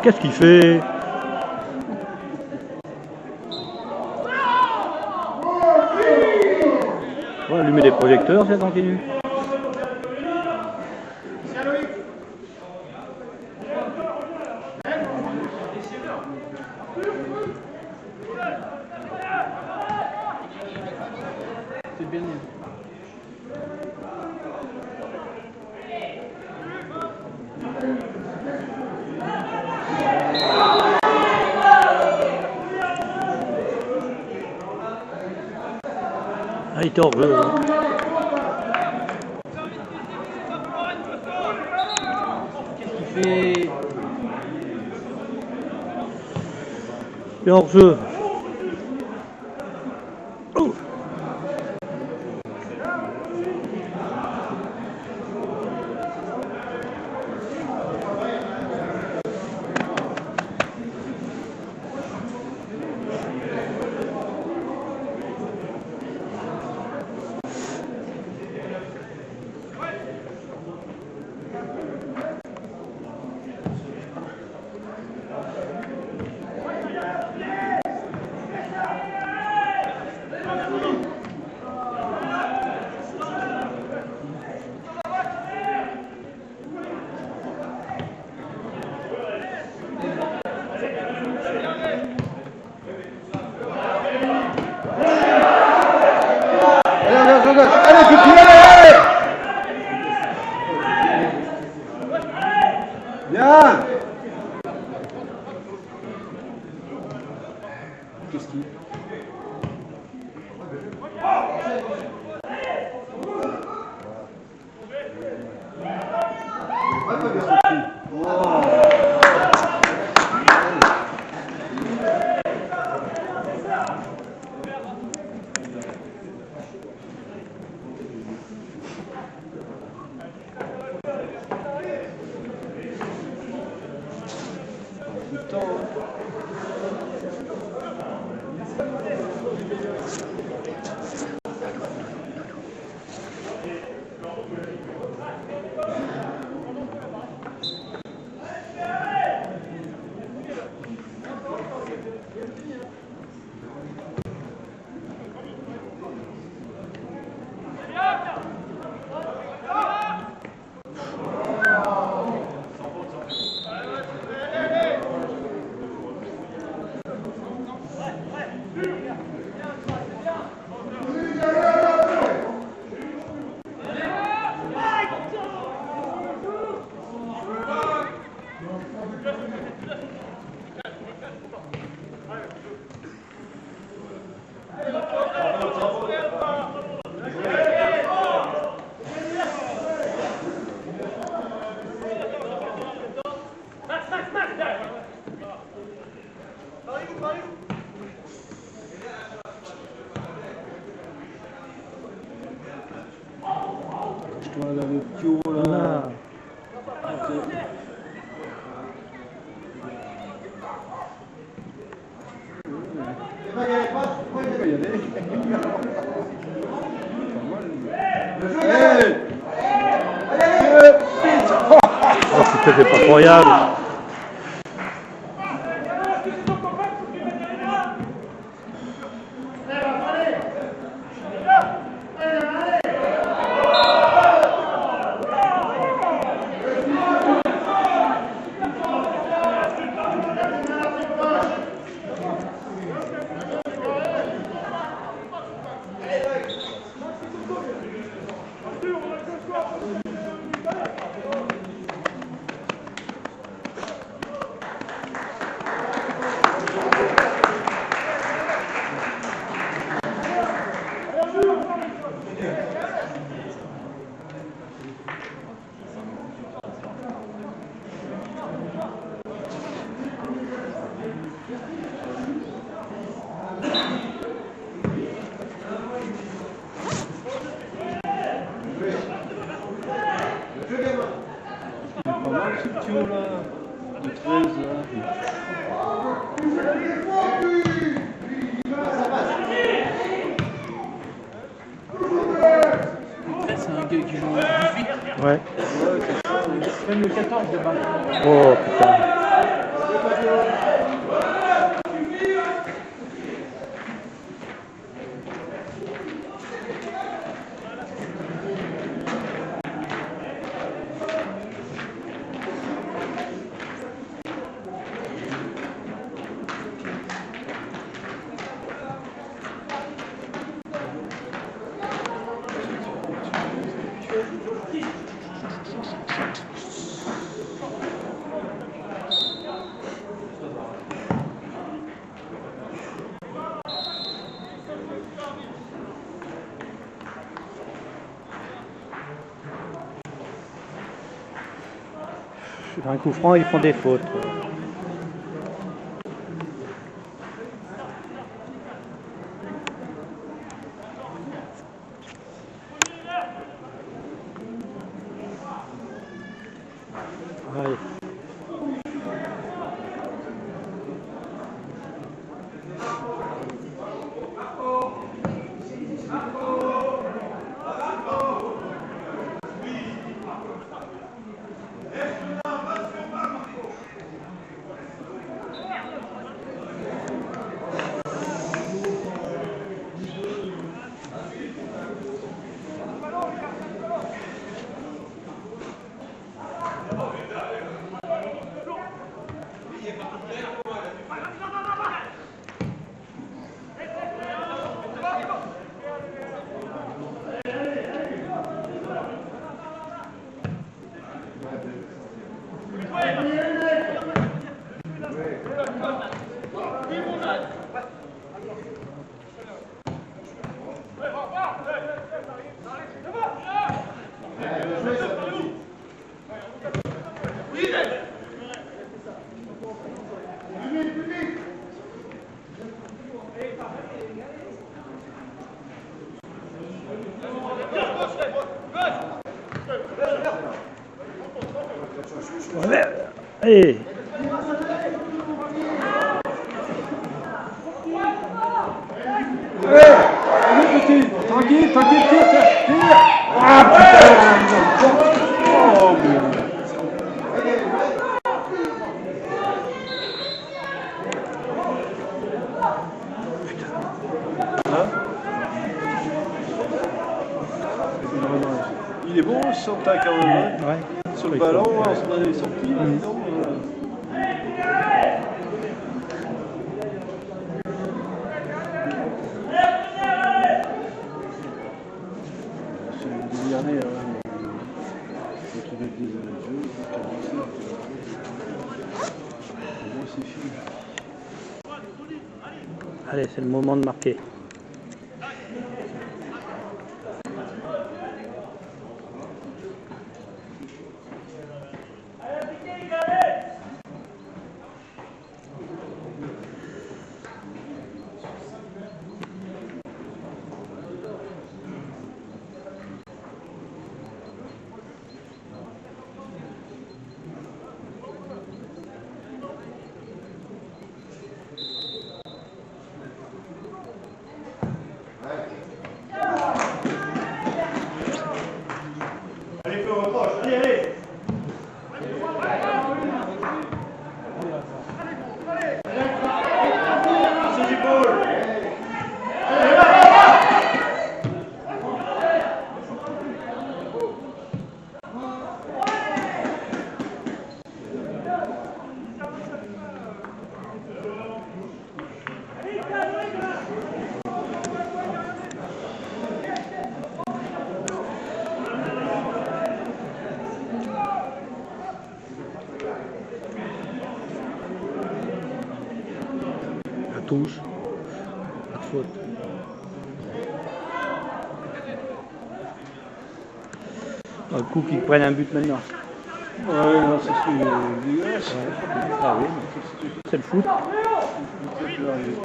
Qu'est-ce qu'il fait? On va allumer des projecteurs, ça continue. C'est bien. Ah, il était hors jeu. Qu'est-ce qu'il fait? Il est hors jeu. Oh. Allez, Pipi, allez! Bien! Qu'est-ce qu'il... Je dois aller le petit haut là. Oh, c'était pas incroyable. Pas mal ce petit haut là. De 13 là. C'est un gars qui joue en 18. Ouais. Même le 14 de balle. Oh putain. Sur un coup franc, ils font des fautes. Ouais. Allez. Allez petit, tranquille, tranquille, tire. Ah putain. Oh merde. Il est bon ce Santa quand même. Hein. Ouais. Sur le ballon, on s'en est sorti. C'est une demi-année. Il faut trouver des jeux pour commencer. Pour moi, c'est fini. Allez, c'est le moment de marquer. touche. Pas de faute. Un coup qu'ils prennent un but maintenant. Ouais, non, ça c'est dégueulasse. Ah oui, mais c'est le foot. Ça peut arriver.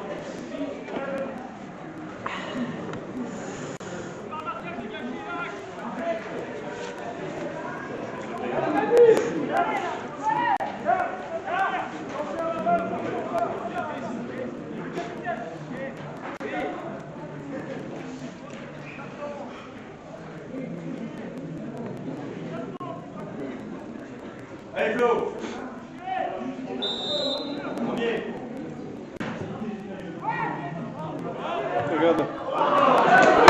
Allez Flo. Regarde.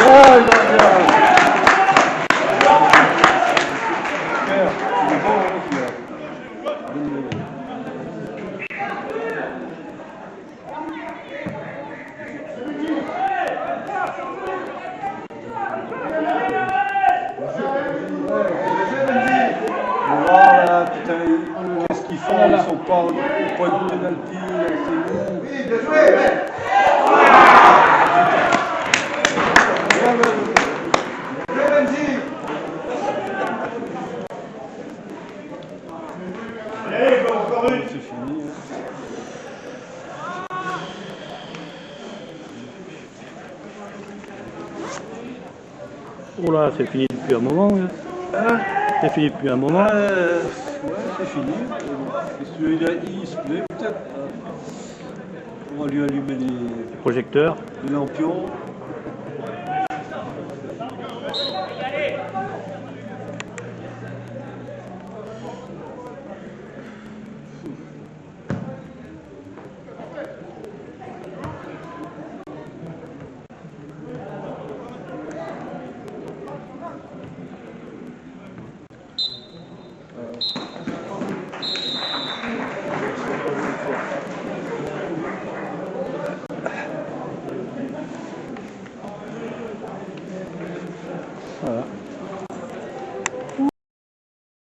Oh, il va bien. Super. Il est bon, hein, celui-là. Voilà, putain, qu'est-ce qu'ils font? Ils sont pas au point de pénalty, c'est nous. Oui, bien joué, ouais. Bien joué, Benji. Allez, go, encore une. C'est fini. Hein. Oh là, c'est fini depuis un moment. Hein. C'est fini depuis un moment. Ouais, c'est fini. Et celui-là, il se plaît peut-être. On va lui allumer Projecteur. les lampions.